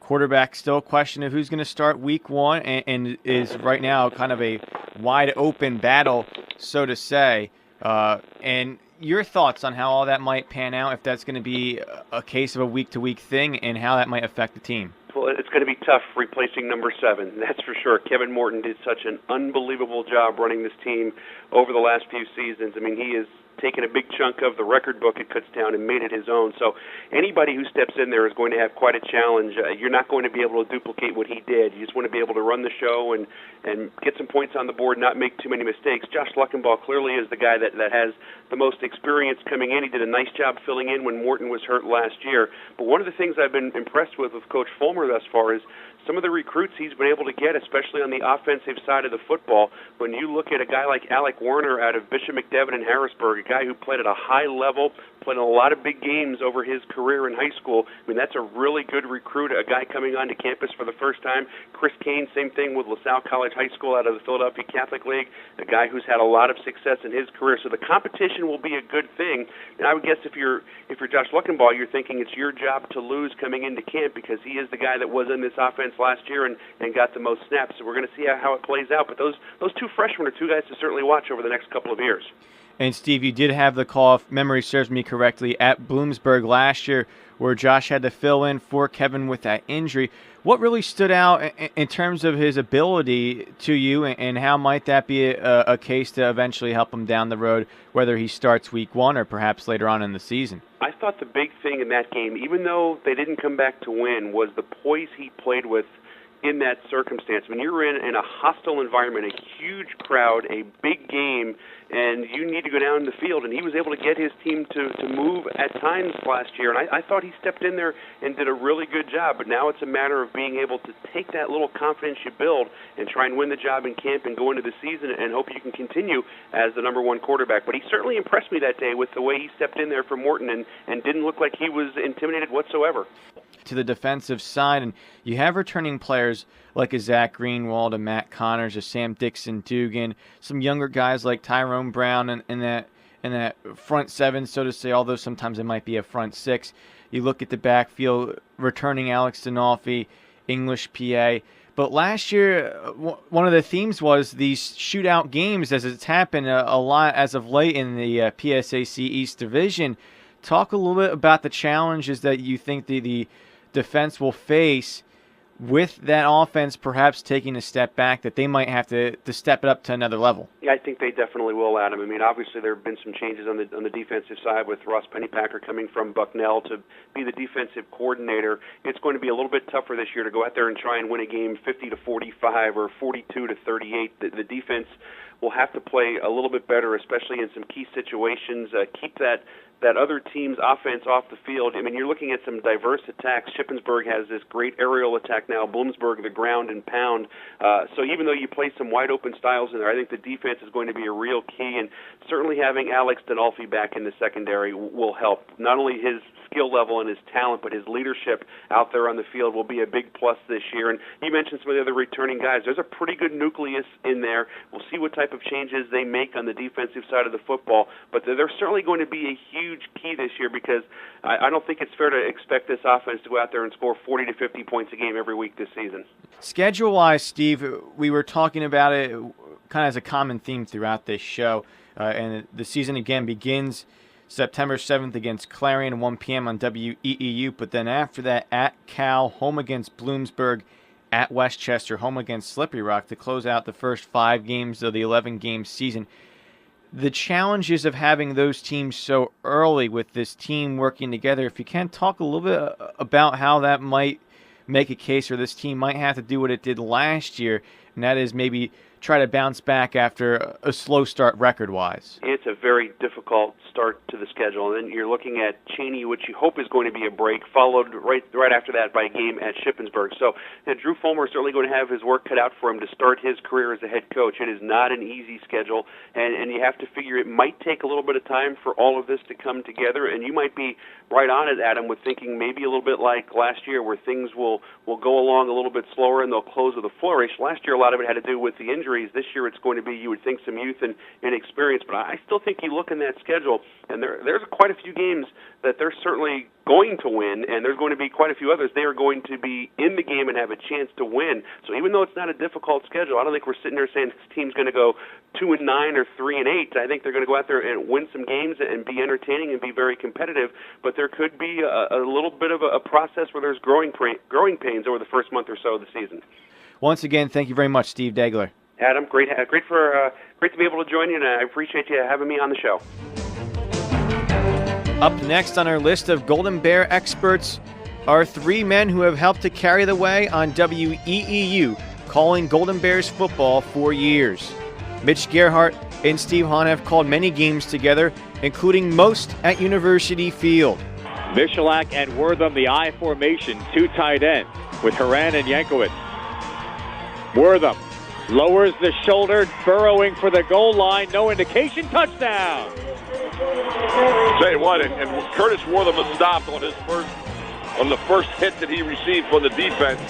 Quarterback still a question of who's going to start Week 1 and is right now kind of a wide open battle, so to say. And your thoughts on how all that might pan out, if that's going to be a case of a week-to-week thing, and how that might affect the team? Well, it's going to be tough replacing number 7, that's for sure. Kevin Morton did such an unbelievable job running this team over the last few seasons. I mean, he has taken a big chunk of the record book at Kutztown and made it his own. So anybody who steps in there is going to have quite a challenge. You're not going to be able to duplicate what he did. You just want to be able to run the show and get some points on the board, not make too many mistakes. Josh Luckenball clearly is the guy that has the most experience coming in. He did a nice job filling in when Morton was hurt last year. But one of the things I've been impressed with Coach Folmar thus far is some of the recruits he's been able to get, especially on the offensive side of the football. When you look at a guy like Alec Warner out of Bishop McDevitt in Harrisburg, a guy who played at a high level, played in a lot of big games over his career in high school. I mean, that's a really good recruit, a guy coming onto campus for the first time. Chris Kane, same thing with LaSalle College High School out of the Philadelphia Catholic League, a guy who's had a lot of success in his career. So the competition will be a good thing. And I would guess if you're Josh Luckenball, you're thinking it's your job to lose coming into camp because he is the guy that was in this offense last year and got the most snaps. So we're going to see how it plays out. But those 2 freshmen are 2 guys to certainly watch over the next couple of years. And Steve, you did have the call, if memory serves me correctly, at Bloomsburg last year where Josh had to fill in for Kevin with that injury. What really stood out in terms of his ability to you, and how might that be a case to eventually help him down the road, whether he starts Week 1 or perhaps later on in the season? I thought the big thing in that game, even though they didn't come back to win, was the poise he played with in that circumstance. When you're in a hostile environment, a huge crowd, a big game, and you need to go down the field, and he was able to get his team to move at times last year, and I thought he stepped in there and did a really good job, but now it's a matter of being able to take that little confidence you build and try and win the job in camp and go into the season and hope you can continue as the number 1 quarterback. But he certainly impressed me that day with the way he stepped in there for Morton and didn't look like he was intimidated whatsoever. To the defensive side, and you have returning players like a Zach Greenwald, a Matt Connors, a Sam Dixon-Dugan, some younger guys like Tyrone Brown and that front 7, so to say, although sometimes it might be a front 6. You look at the backfield, returning Alex Dinolfi, English PA. But last year, one of the themes was these shootout games, as it's happened a lot as of late in the PSAC East Division. Talk a little bit about the challenges that you think the defense will face with that offense perhaps taking a step back, that they might have to step it up to another level. Yeah, I think they definitely will, Adam. I mean, obviously there have been some changes on the defensive side with Ross Pennypacker coming from Bucknell to be the defensive coordinator. It's going to be a little bit tougher this year to go out there and try and win a game 50-45 or 42-38. The defense will have to play a little bit better, especially in some key situations. Keep that other team's offense off the field. I mean, you're looking at some diverse attacks. Shippensburg has this great aerial attack now. Bloomsburg, the ground and pound. So even though you play some wide-open styles in there, I think the defense is going to be a real key, and certainly having Alex Denolfi back in the secondary will help. Not only his skill level and his talent, but his leadership out there on the field will be a big plus this year. And you mentioned some of the other returning guys. There's a pretty good nucleus in there. We'll see what type of changes they make on the defensive side of the football, but they're certainly going to be a huge key this year, because I don't think it's fair to expect this offense to go out there and score 40 to 50 points a game every week this season. Schedule-wise, Steve, we were talking about it kind of as a common theme throughout this show, and the season again begins September 7th against Clarion, 1 p.m. on WEEU, but then after that, at Cal, home against Bloomsburg, at Westchester, home against Slippery Rock to close out the first 5 games of the 11-game season. The challenges of having those teams so early with this team working together, if you can talk a little bit about how that might make a case, or this team might have to do what it did last year, and that is maybe try to bounce back after a slow start record-wise. It's a very difficult start to the schedule, and then you're looking at Cheney, which you hope is going to be a break, followed right after that by a game at Shippensburg. So Drew Folmar is certainly going to have his work cut out for him to start his career as a head coach. It is not an easy schedule, and you have to figure it might take a little bit of time for all of this to come together, and you might be right on it, Adam, with thinking maybe a little bit like last year, where things will go along a little bit slower and they'll close with a flourish. Last year, a lot of it had to do with the injuries. This year, it's going to be, you would think, some youth and experience. But I still think you look in that schedule, and there's quite a few games that they're certainly going to win, and there's going to be quite a few others they are going to be in the game and have a chance to win. So even though it's not a difficult schedule, I don't think we're sitting there saying this team's going to go 2-9 or 3-8. I think they're going to go out there and win some games and be entertaining and be very competitive. But there could be a little bit of a process where there's growing pains over the first month or so of the season. Once again, thank you very much, Steve Degler. Adam, great to be able to join you, and I appreciate you having me on the show. Up next on our list of Golden Bear experts are 3 men who have helped to carry the way on WEEU, calling Golden Bears football for years. Mitch Gerhardt and Steve Hahn have called many games together, including most at University Field. Michalak and Wortham, the I formation, 2 tight end with Haran and Yankowitz. Wortham lowers the shoulder, burrowing for the goal line. No indication. Touchdown. Say what, and Curtis Wortham was stopped on the first hit that he received from the defense.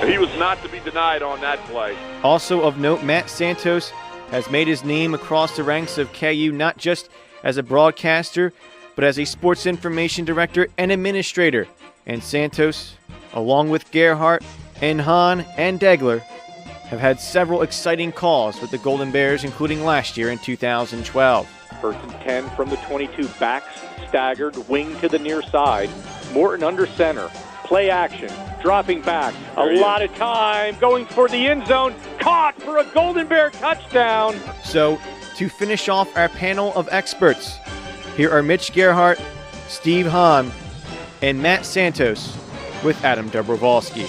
He was not to be denied on that play. Also of note, Matt Santos has made his name across the ranks of KU, not just as a broadcaster, but as a sports information director and administrator. And Santos, along with Gerhardt and Hahn and Degler, have had several exciting calls with the Golden Bears, including last year in 2012. First and 10 from the 22, backs staggered, wing to the near side. Morton under center, play action, dropping back, a lot of time, going for the end zone, caught for a Golden Bear touchdown. So, to finish off our panel of experts, here are Mitch Gerhardt, Steve Hahn, and Matt Santos with Adam Dobrowolski.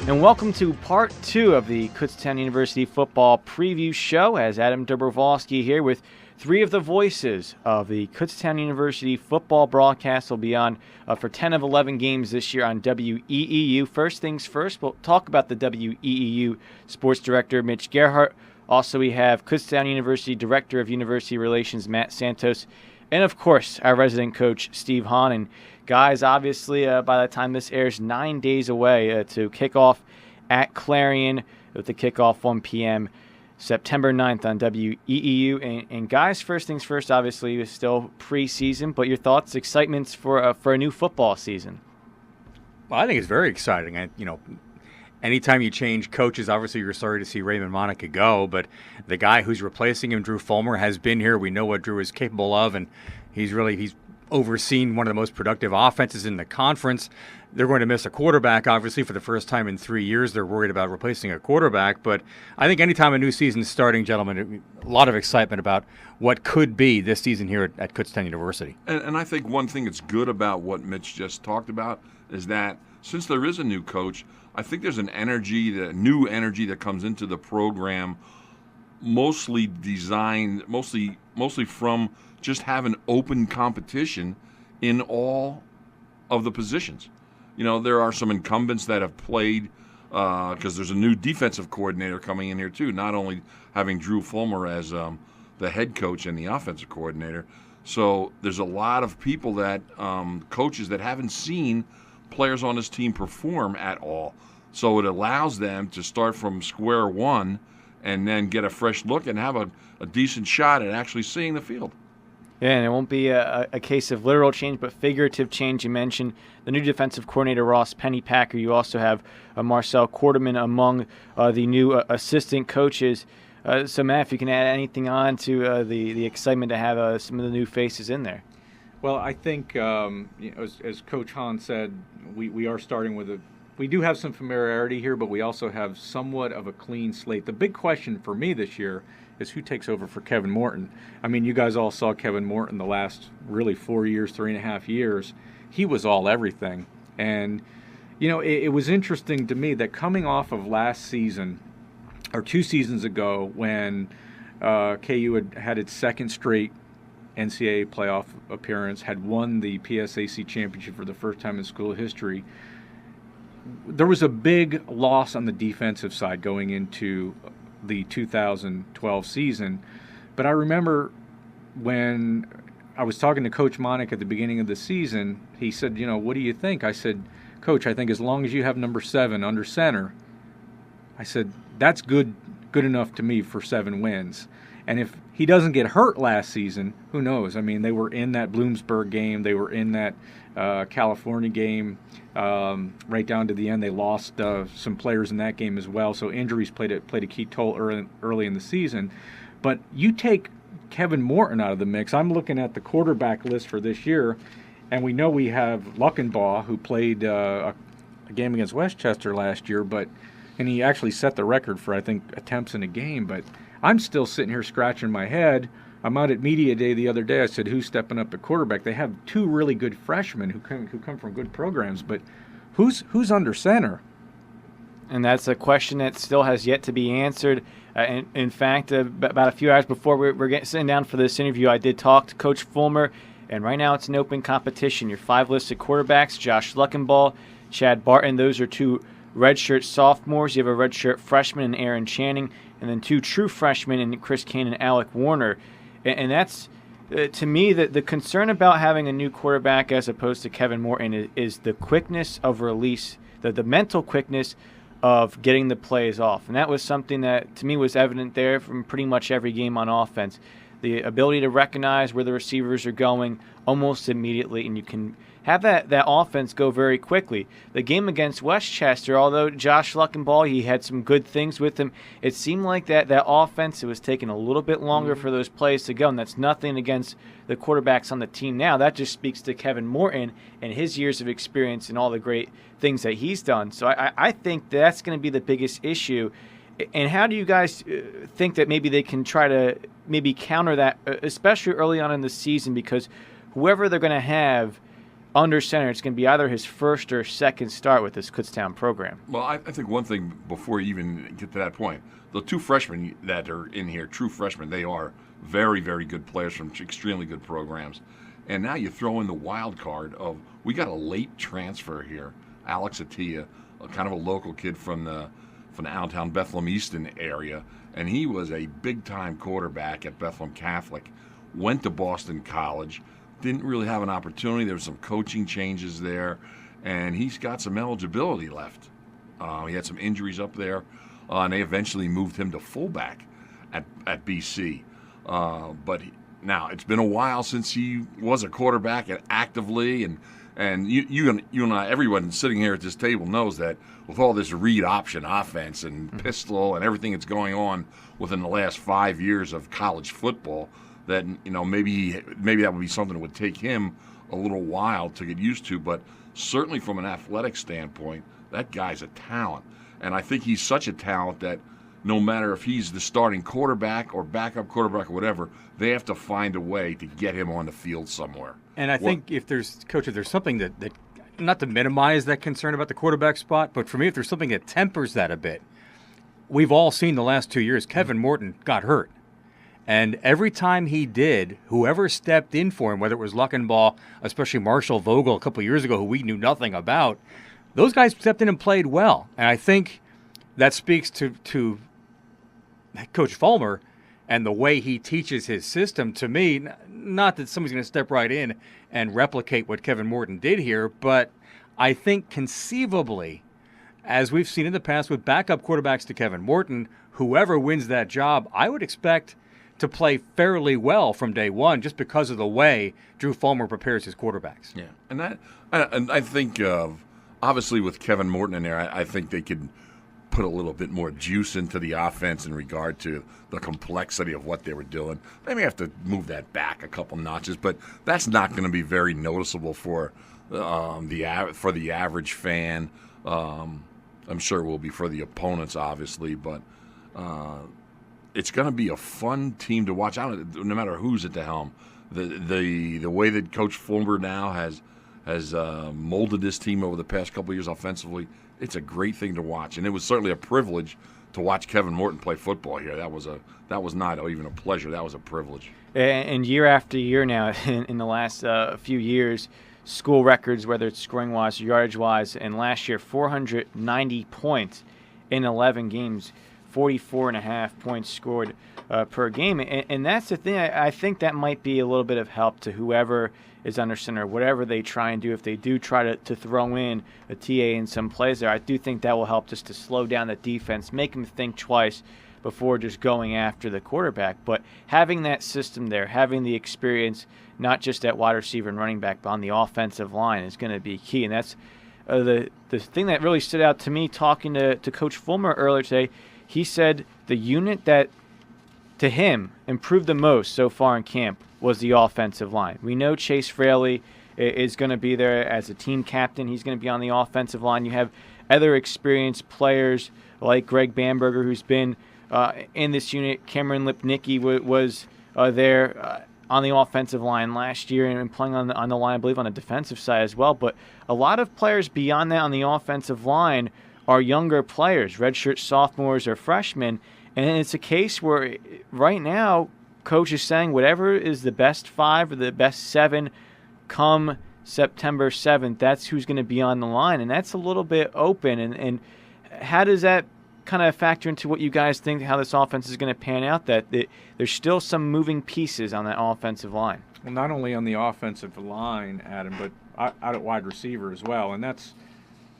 And welcome to part 2 of the Kutztown University football preview show, as Adam Dobrowolski here with 3 of the voices of the Kutztown University football broadcast will be on for 10 of 11 games this year on WEEU. First things first, we'll talk about the WEEU sports director, Mitch Gerhardt. Also, we have Kutztown University Director of University Relations, Matt Santos. And, of course, our resident coach, Steve Hahn. And, guys, obviously, by the time this airs, 9 days away to kick off at Clarion with the kickoff 1 p.m. September 9th on WEEU. And guys, first things first, obviously, it's still preseason, but your thoughts, excitements for a new football season? Well, I think it's very exciting. Anytime you change coaches, obviously you're sorry to see Raymond Monica go, but the guy who's replacing him, Drew Folmar, has been here. We know what Drew is capable of, and he's overseen one of the most productive offenses in the conference. They're going to miss a quarterback, obviously, for the first time in 3 years. They're worried about replacing a quarterback, but I think anytime a new season's starting, gentlemen, a lot of excitement about what could be this season here at Kutztown University. And I think one thing that's good about what Mitch just talked about is that since there is a new coach, I think there's an energy, the new energy that comes into the program mostly designed, mostly from just having open competition in all of the positions. You know, there are some incumbents that have played because there's a new defensive coordinator coming in here too, not only having Drew Folmar as the head coach and the offensive coordinator. So there's a lot of people that, coaches that haven't seen players on this team perform at all. So it allows them to start from square one and then get a fresh look and have a decent shot at actually seeing the field. Yeah, and it won't be a case of literal change, but figurative change. You mentioned the new defensive coordinator, Ross Pennypacker. You also have Marcel Quarterman among the new assistant coaches. So, Matt, if you can add anything on to the excitement to have some of the new faces in there. Well, I think, as Coach Hahn said, we are starting with we do have some familiarity here, but we also have somewhat of a clean slate. The big question for me this year is who takes over for Kevin Morton. I mean, you guys all saw Kevin Morton the last really 4 years, 3.5 years. He was all everything. And, it was interesting to me that coming off of last season, or 2 seasons ago, when KU had its second straight NCAA playoff appearance, had won the PSAC championship for the first time in school history, there was a big loss on the defensive side going into the 2012 season. But I remember when I was talking to Coach Monick at the beginning of the season, he said, what do you think? I said, Coach, I think as long as you have number 7 under center, I said, that's good enough to me for 7 wins. And if he doesn't get hurt last season, who knows? I mean, they were in that Bloomsburg game. They were in that California game right down to the end. They lost some players in that game as well. So injuries played a key toll early in the season. But you take Kevin Morton out of the mix. I'm looking at the quarterback list for this year, and we know we have Luckenbaugh, who played a game against Westchester last year, and he actually set the record for, I think, attempts in a game. But I'm still sitting here scratching my head. I'm out at Media Day the other day. I said, who's stepping up at quarterback? They have 2 really good freshmen who come from good programs, but who's under center? And that's a question that still has yet to be answered. In fact, about a few hours before we're sitting down for this interview, I did talk to Coach Folmar, and right now it's an open competition. Your 5 listed quarterbacks, Josh Luckenbaugh, Chad Barton, those are 2 redshirt sophomores. You have a redshirt freshman in Aaron Channing, and then 2 true freshmen in Chris Kane and Alec Warner. And that's, to me, the concern about having a new quarterback as opposed to Kevin Morton is the quickness of release, the mental quickness of getting the plays off. And that was something that, to me, was evident there from pretty much every game on offense. The ability to recognize where the receivers are going almost immediately, and you can have that offense go very quickly. The game against Westchester, although Josh Luckenbaugh, he had some good things with him, it seemed like that offense, it was taking a little bit longer for those plays to go, and that's nothing against the quarterbacks on the team now. That just speaks to Kevin Morton and his years of experience and all the great things that he's done. So I think that's going to be the biggest issue. And how do you guys think that maybe they can try to maybe counter that, especially early on in the season, because whoever they're going to have under center, it's going to be either his first or second start with this Kutztown program. Well, I think one thing before you even get to that point, the 2 freshmen that are in here, true freshmen, they are very, very good players from extremely good programs. And now you throw in the wild card of, we got a late transfer here, Alex Attea, kind of a local kid from the Allentown, Bethlehem Easton area, and he was a big-time quarterback at Bethlehem Catholic, went to Boston College, didn't really have an opportunity. There were some coaching changes there, and he's got some eligibility left. He had some injuries up there, and they eventually moved him to fullback at BC. But now it's been a while since he was a quarterback actively, and you and I, everyone sitting here at this table knows that with all this read option offense and pistol and everything that's going on within the last 5 years of college football, that maybe that would be something that would take him a little while to get used to. But certainly from an athletic standpoint, that guy's a talent. And I think he's such a talent that no matter if he's the starting quarterback or backup quarterback or whatever, they have to find a way to get him on the field somewhere. And I think if there's something that not to minimize that concern about the quarterback spot, but for me, if there's something that tempers that a bit, we've all seen the last 2 years, Kevin Morton got hurt. And every time he did, whoever stepped in for him, whether it was Luckenbaugh, especially Marshall Vogel a couple of years ago, who we knew nothing about, those guys stepped in and played well. And I think that speaks to Coach Folmar and the way he teaches his system. To me, not that somebody's going to step right in and replicate what Kevin Morton did here, but I think conceivably, as we've seen in the past with backup quarterbacks to Kevin Morton, whoever wins that job, I would expect to play fairly well from day one just because of the way Drew Folmar prepares his quarterbacks. Yeah, and I think obviously with Kevin Morton in there, I think they could put a little bit more juice into the offense in regard to the complexity of what they were doing. They may have to move that back a couple notches, but that's not going to be very noticeable for the average fan. I'm sure it will be for the opponents, obviously, but it's going to be a fun team to watch. No matter who's at the helm, the way that Coach Folmar now has molded this team over the past couple of years offensively, it's a great thing to watch, and it was certainly a privilege to watch Kevin Morton play football here. That was not even a pleasure. That was a privilege. And year after year now, in the last few years, school records, whether it's scoring-wise or yardage-wise, and last year 490 points in 11 games. 44.5 points scored per game. And that's the thing. I think that might be a little bit of help to whoever is under center, whatever they try and do. If they do try to throw in Attea in some plays there, I do think that will help just to slow down the defense, make them think twice before just going after the quarterback. But having that system there, having the experience, not just at wide receiver and running back, but on the offensive line is going to be key. And that's the thing that really stood out to me talking to Coach Folmar earlier today. He said the unit that, to him, improved the most so far in camp was the offensive line. We know Jace Fraley is going to be there as a team captain. He's going to be on the offensive line. You have other experienced players like Greg Bamberger, who's been in this unit. Cameron Lipnicki was there on the offensive line last year and playing on the line, I believe, on the defensive side as well. But a lot of players beyond that on the offensive line are younger players, redshirt sophomores or freshmen, and it's a case where right now Coach is saying whatever is the best 5 or the best 7 come September 7th, that's who's going to be on the line, and that's a little bit open. And how does that kind of factor into what you guys think, how this offense is going to pan out, that there's still some moving pieces on that offensive line? Well, not only on the offensive line, Adam, but out at wide receiver as well, and that's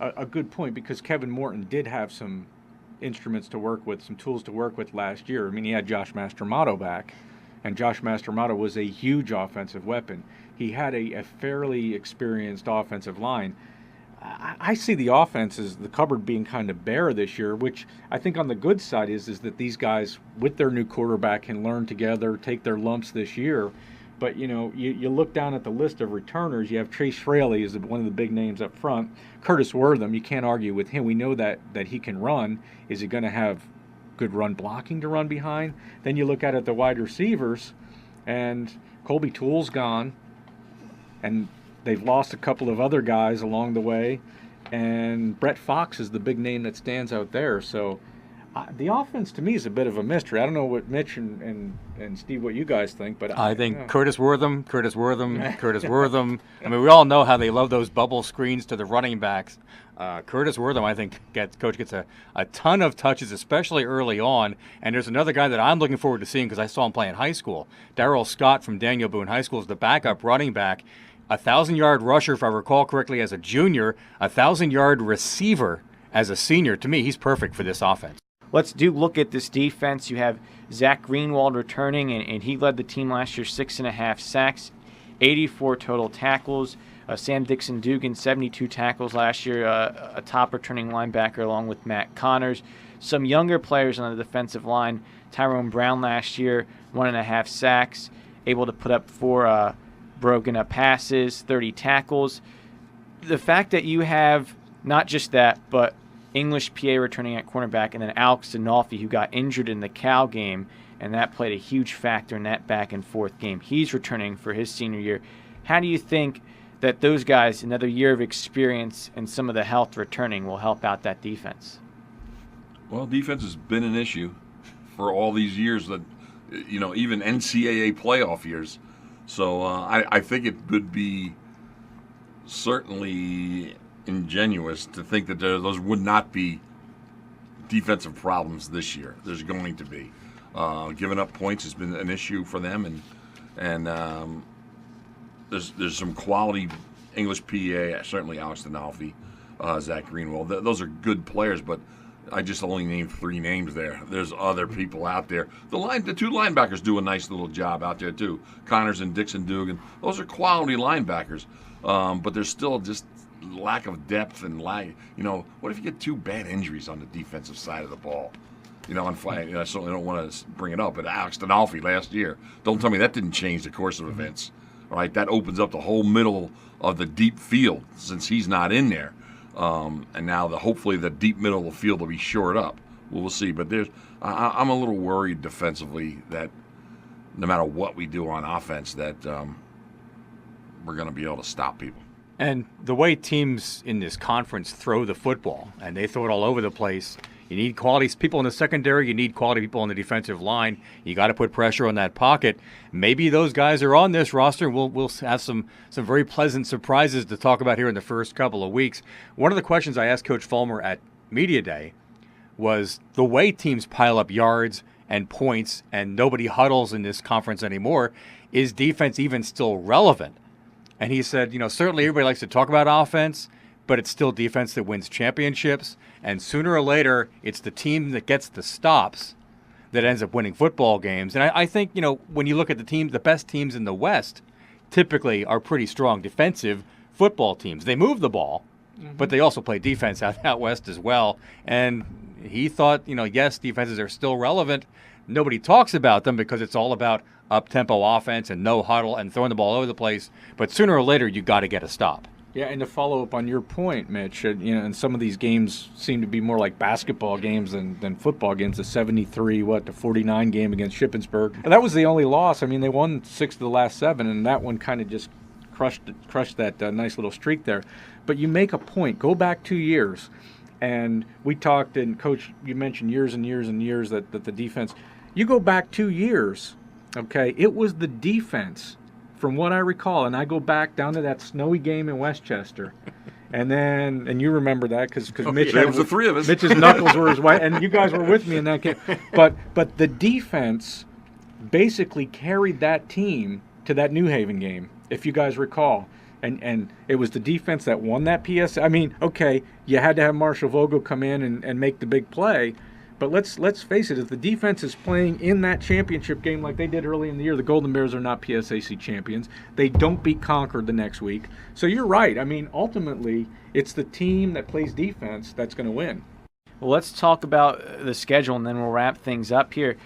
a good point because Kevin Morton did have some instruments to work with, some tools to work with last year. I mean, he had Josh Mastromato back, and Josh Mastromato was a huge offensive weapon. He had a fairly experienced offensive line. I see the offense as the cupboard being kind of bare this year, which I think on the good side is that these guys, with their new quarterback, can learn together, take their lumps this year. But, you know, you look down at the list of returners, you have Jace Fraley is one of the big names up front. Curtis Wortham, you can't argue with him. We know that he can run. Is he going to have good run blocking to run behind? Then you look at the wide receivers, and Colby Toole's gone, and they've lost a couple of other guys along the way, and Brett Fox is the big name that stands out there. So the offense, to me, is a bit of a mystery. I don't know what Mitch and Steve, what you guys think, but I think Curtis Wortham. I mean, we all know how they love those bubble screens to the running backs. Curtis Wortham, I think, Coach gets a ton of touches, especially early on. And there's another guy that I'm looking forward to seeing because I saw him play in high school. Darrell Scott from Daniel Boone High School is the backup running back. 1,000-yard rusher, if I recall correctly, as a junior. 1,000-yard receiver as a senior. To me, he's perfect for this offense. Let's look at this defense. You have Zach Greenwald returning, and he led the team last year, 6.5 sacks, 84 total tackles. Sam Dixon-Dugan, 72 tackles last year, a top returning linebacker along with Matt Connors. Some younger players on the defensive line. Tyrone Brown last year, 1.5 sacks, able to put up 4 broken up passes, 30 tackles. The fact that you have not just that, but English PA returning at cornerback, and then Alex Dinolfi, who got injured in the Cal game, and that played a huge factor in that back and forth game. He's returning for his senior year. How do you think that those guys, another year of experience and some of the health returning, will help out that defense? Well, defense has been an issue for all these years, that even NCAA playoff years. So I think it would be certainly ingenuous to think that those would not be defensive problems this year. There's going to be. Giving up points has been an issue for them, and there's some quality English PA, certainly Alex Denalfi, Zach Greenwell. Those are good players, but I just only named 3 names there. There's other people out there. The 2 linebackers do a nice little job out there too. Connors and Dixon Dugan. Those are quality linebackers, but there's still just lack of depth and lag. What if you get 2 bad injuries on the defensive side of the ball? I certainly don't want to bring it up, but Alex Denalfi last year. Don't tell me that didn't change the course of events. All right, that opens up the whole middle of the deep field since he's not in there. And now hopefully the deep middle of the field will be shored up. We'll see. But I'm a little worried defensively that no matter what we do on offense, that we're going to be able to stop people. And the way teams in this conference throw the football, and they throw it all over the place, you need quality people in the secondary. You need quality people on the defensive line. You got to put pressure on that pocket. Maybe those guys are on this roster. We'll have some very pleasant surprises to talk about here in the first couple of weeks. One of the questions I asked Coach Folmar at Media Day was the way teams pile up yards and points and nobody huddles in this conference anymore. Is defense even still relevant? And he said, certainly everybody likes to talk about offense, but it's still defense that wins championships. And sooner or later, it's the team that gets the stops that ends up winning football games. And I think, when you look at the best teams in the West typically are pretty strong defensive football teams. They move the ball, but they also play defense out West as well. And he thought, yes, defenses are still relevant. Nobody talks about them because it's all about up-tempo offense and no huddle and throwing the ball all over the place. But sooner or later, you got to get a stop. Yeah, and to follow up on your point, Mitch, and some of these games seem to be more like basketball games than football games. The 73-49 game against Shippensburg, and that was the only loss. I mean, they won 6 of the last 7, and that one kind of just crushed that nice little streak there. But you make a point. Go back 2 years, and we talked, and Coach, you mentioned years and years and years that the defense. You go back 2 years, okay? It was the defense. From what I recall, and I go back down to that snowy game in Westchester, and you remember that because Mitch, there was the 3 of us. Mitch's knuckles were his white, and you guys were with me in that game. But the defense basically carried that team to that New Haven game, if you guys recall, and it was the defense that won that PSA. I mean, okay, you had to have Marshall Vogel come in and make the big play. But let's face it, if the defense is playing in that championship game like they did early in the year, the Golden Bears are not PSAC champions. They don't beat Concord the next week. So you're right. I mean, ultimately, it's the team that plays defense that's going to win. Well, let's talk about the schedule, and then we'll wrap things up here.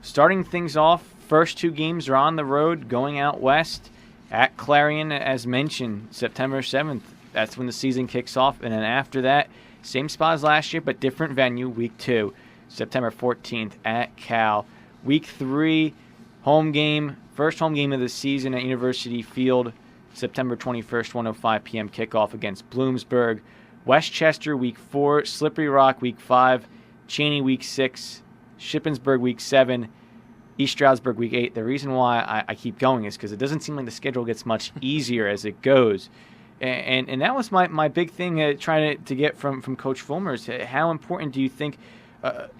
Starting things off, first 2 games are on the road, going out west at Clarion, as mentioned, September 7th. That's when the season kicks off. And then after that, same spot as last year, but different venue, week 2. September 14th at Cal. Week 3, home game, first home game of the season at University Field, September 21st, 1:05 p.m. kickoff against Bloomsburg. Westchester, week 4, Slippery Rock, week 5, Cheney, week 6, Shippensburg, week 7, East Stroudsburg, week 8. The reason why I keep going is because it doesn't seem like the schedule gets much easier as it goes. And that was my big thing trying to get from Coach Folmar is how important do you think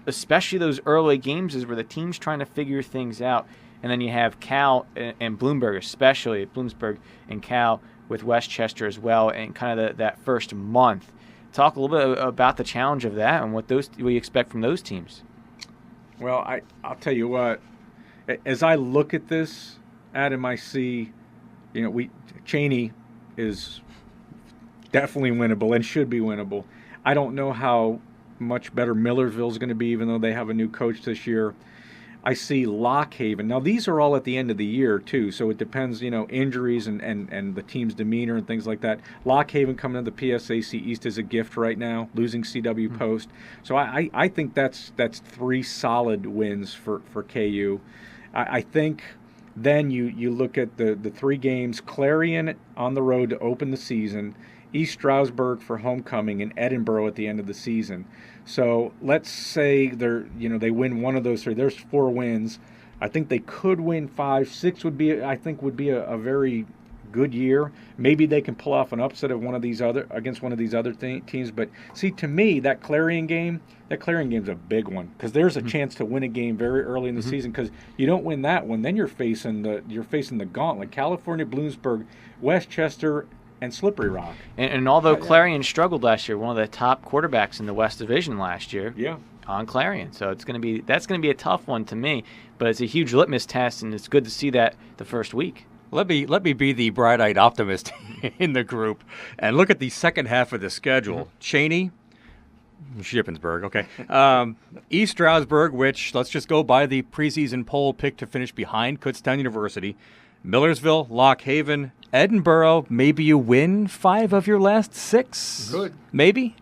especially those early games is where the team's trying to figure things out. And then you have Cal and Bloomsburg, especially Bloomsburg and Cal with Westchester as well, and kind of that first month. Talk a little bit about the challenge of that and what you expect from those teams. Well, I'll tell you what. As I look at this, Adam, I see, Cheney is definitely winnable and should be winnable. I don't know how much better Millersville is going to be, even though they have a new coach this year. I see Lock Haven. Now, these are all at the end of the year, too, so it depends, injuries and the team's demeanor and things like that. Lock Haven coming to the PSAC East is a gift right now, losing CW Post. So I think that's 3 solid wins for KU. I think then you look at the 3 games, Clarion on the road to open the season, East Stroudsburg for homecoming, and Edinboro at the end of the season. So let's say they win one of those three. There's 4 wins. I think they could win 5. 6 would be a very good year. Maybe they can pull off an upset of against one of these other teams. But see, to me, that Clarion game's a big one, because there's a chance to win a game very early in the season. Because you don't win that one, then you're facing the gauntlet: California, Bloomsburg, Westchester, and Slippery Rock. And although Clarion struggled last year, one of the top quarterbacks in the West Division last year. Yeah. On Clarion, so that's going to be a tough one to me, but it's a huge litmus test, and it's good to see that the first week. Let me be the bright-eyed optimist in the group and look at the second half of the schedule. Cheney, Shippensburg, okay. East Stroudsburg, which, let's just go by the preseason poll pick to finish behind Kutztown University. Millersville, Lock Haven, Edinboro. Maybe you win 5 of your last 6. Good. Maybe.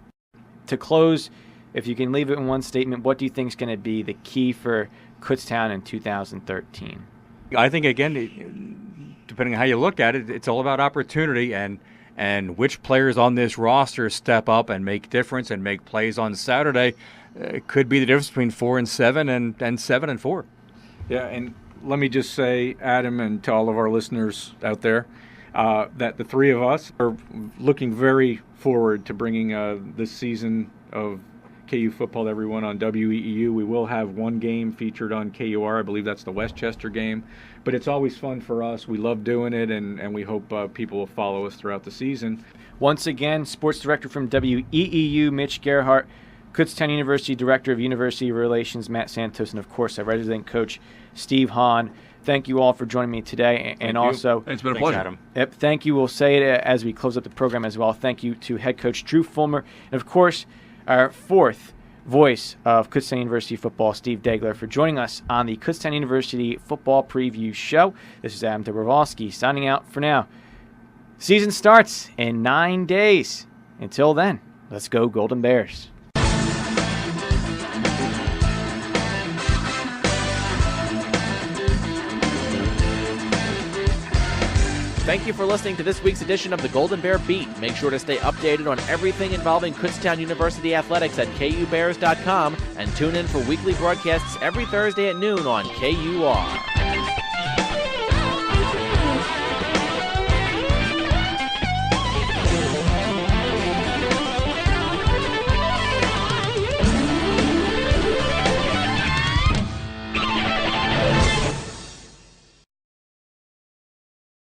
To close, if you can leave it in one statement, what do you think is going to be the key for Kutztown in 2013? I think, again, depending on how you look at it, it's all about opportunity and which players on this roster step up and make difference and make plays on Saturday. It could be the difference between 4-7 and 7-4. Yeah, and let me just say, Adam, and to all of our listeners out there, that the 3 of us are looking very forward to bringing this season of KU football to everyone on WEEU. We will have one game featured on KUR. I believe that's the Westchester game. But it's always fun for us. We love doing it, and we hope people will follow us throughout the season. Once again, Sports Director from WEEU, Mitch Gerhart, Kutztown University Director of University Relations, Matt Santos, and, of course, our resident coach, Steve Hahn. Thank you all for joining me today. And also, it's been a pleasure. Adam. Yep, thank you. We'll say it as we close up the program as well. Thank you to head coach Drew Folmar, and, of course, our 4th voice of Kutztown University football, Steve Degler, for joining us on the Kutztown University football preview show. This is Adam Dobrowolski signing out for now. Season starts in 9 days. Until then, let's go Golden Bears. Thank you for listening to this week's edition of the Golden Bear Beat. Make sure to stay updated on everything involving Kutztown University athletics at KUBears.com and tune in for weekly broadcasts every Thursday at noon on KUR.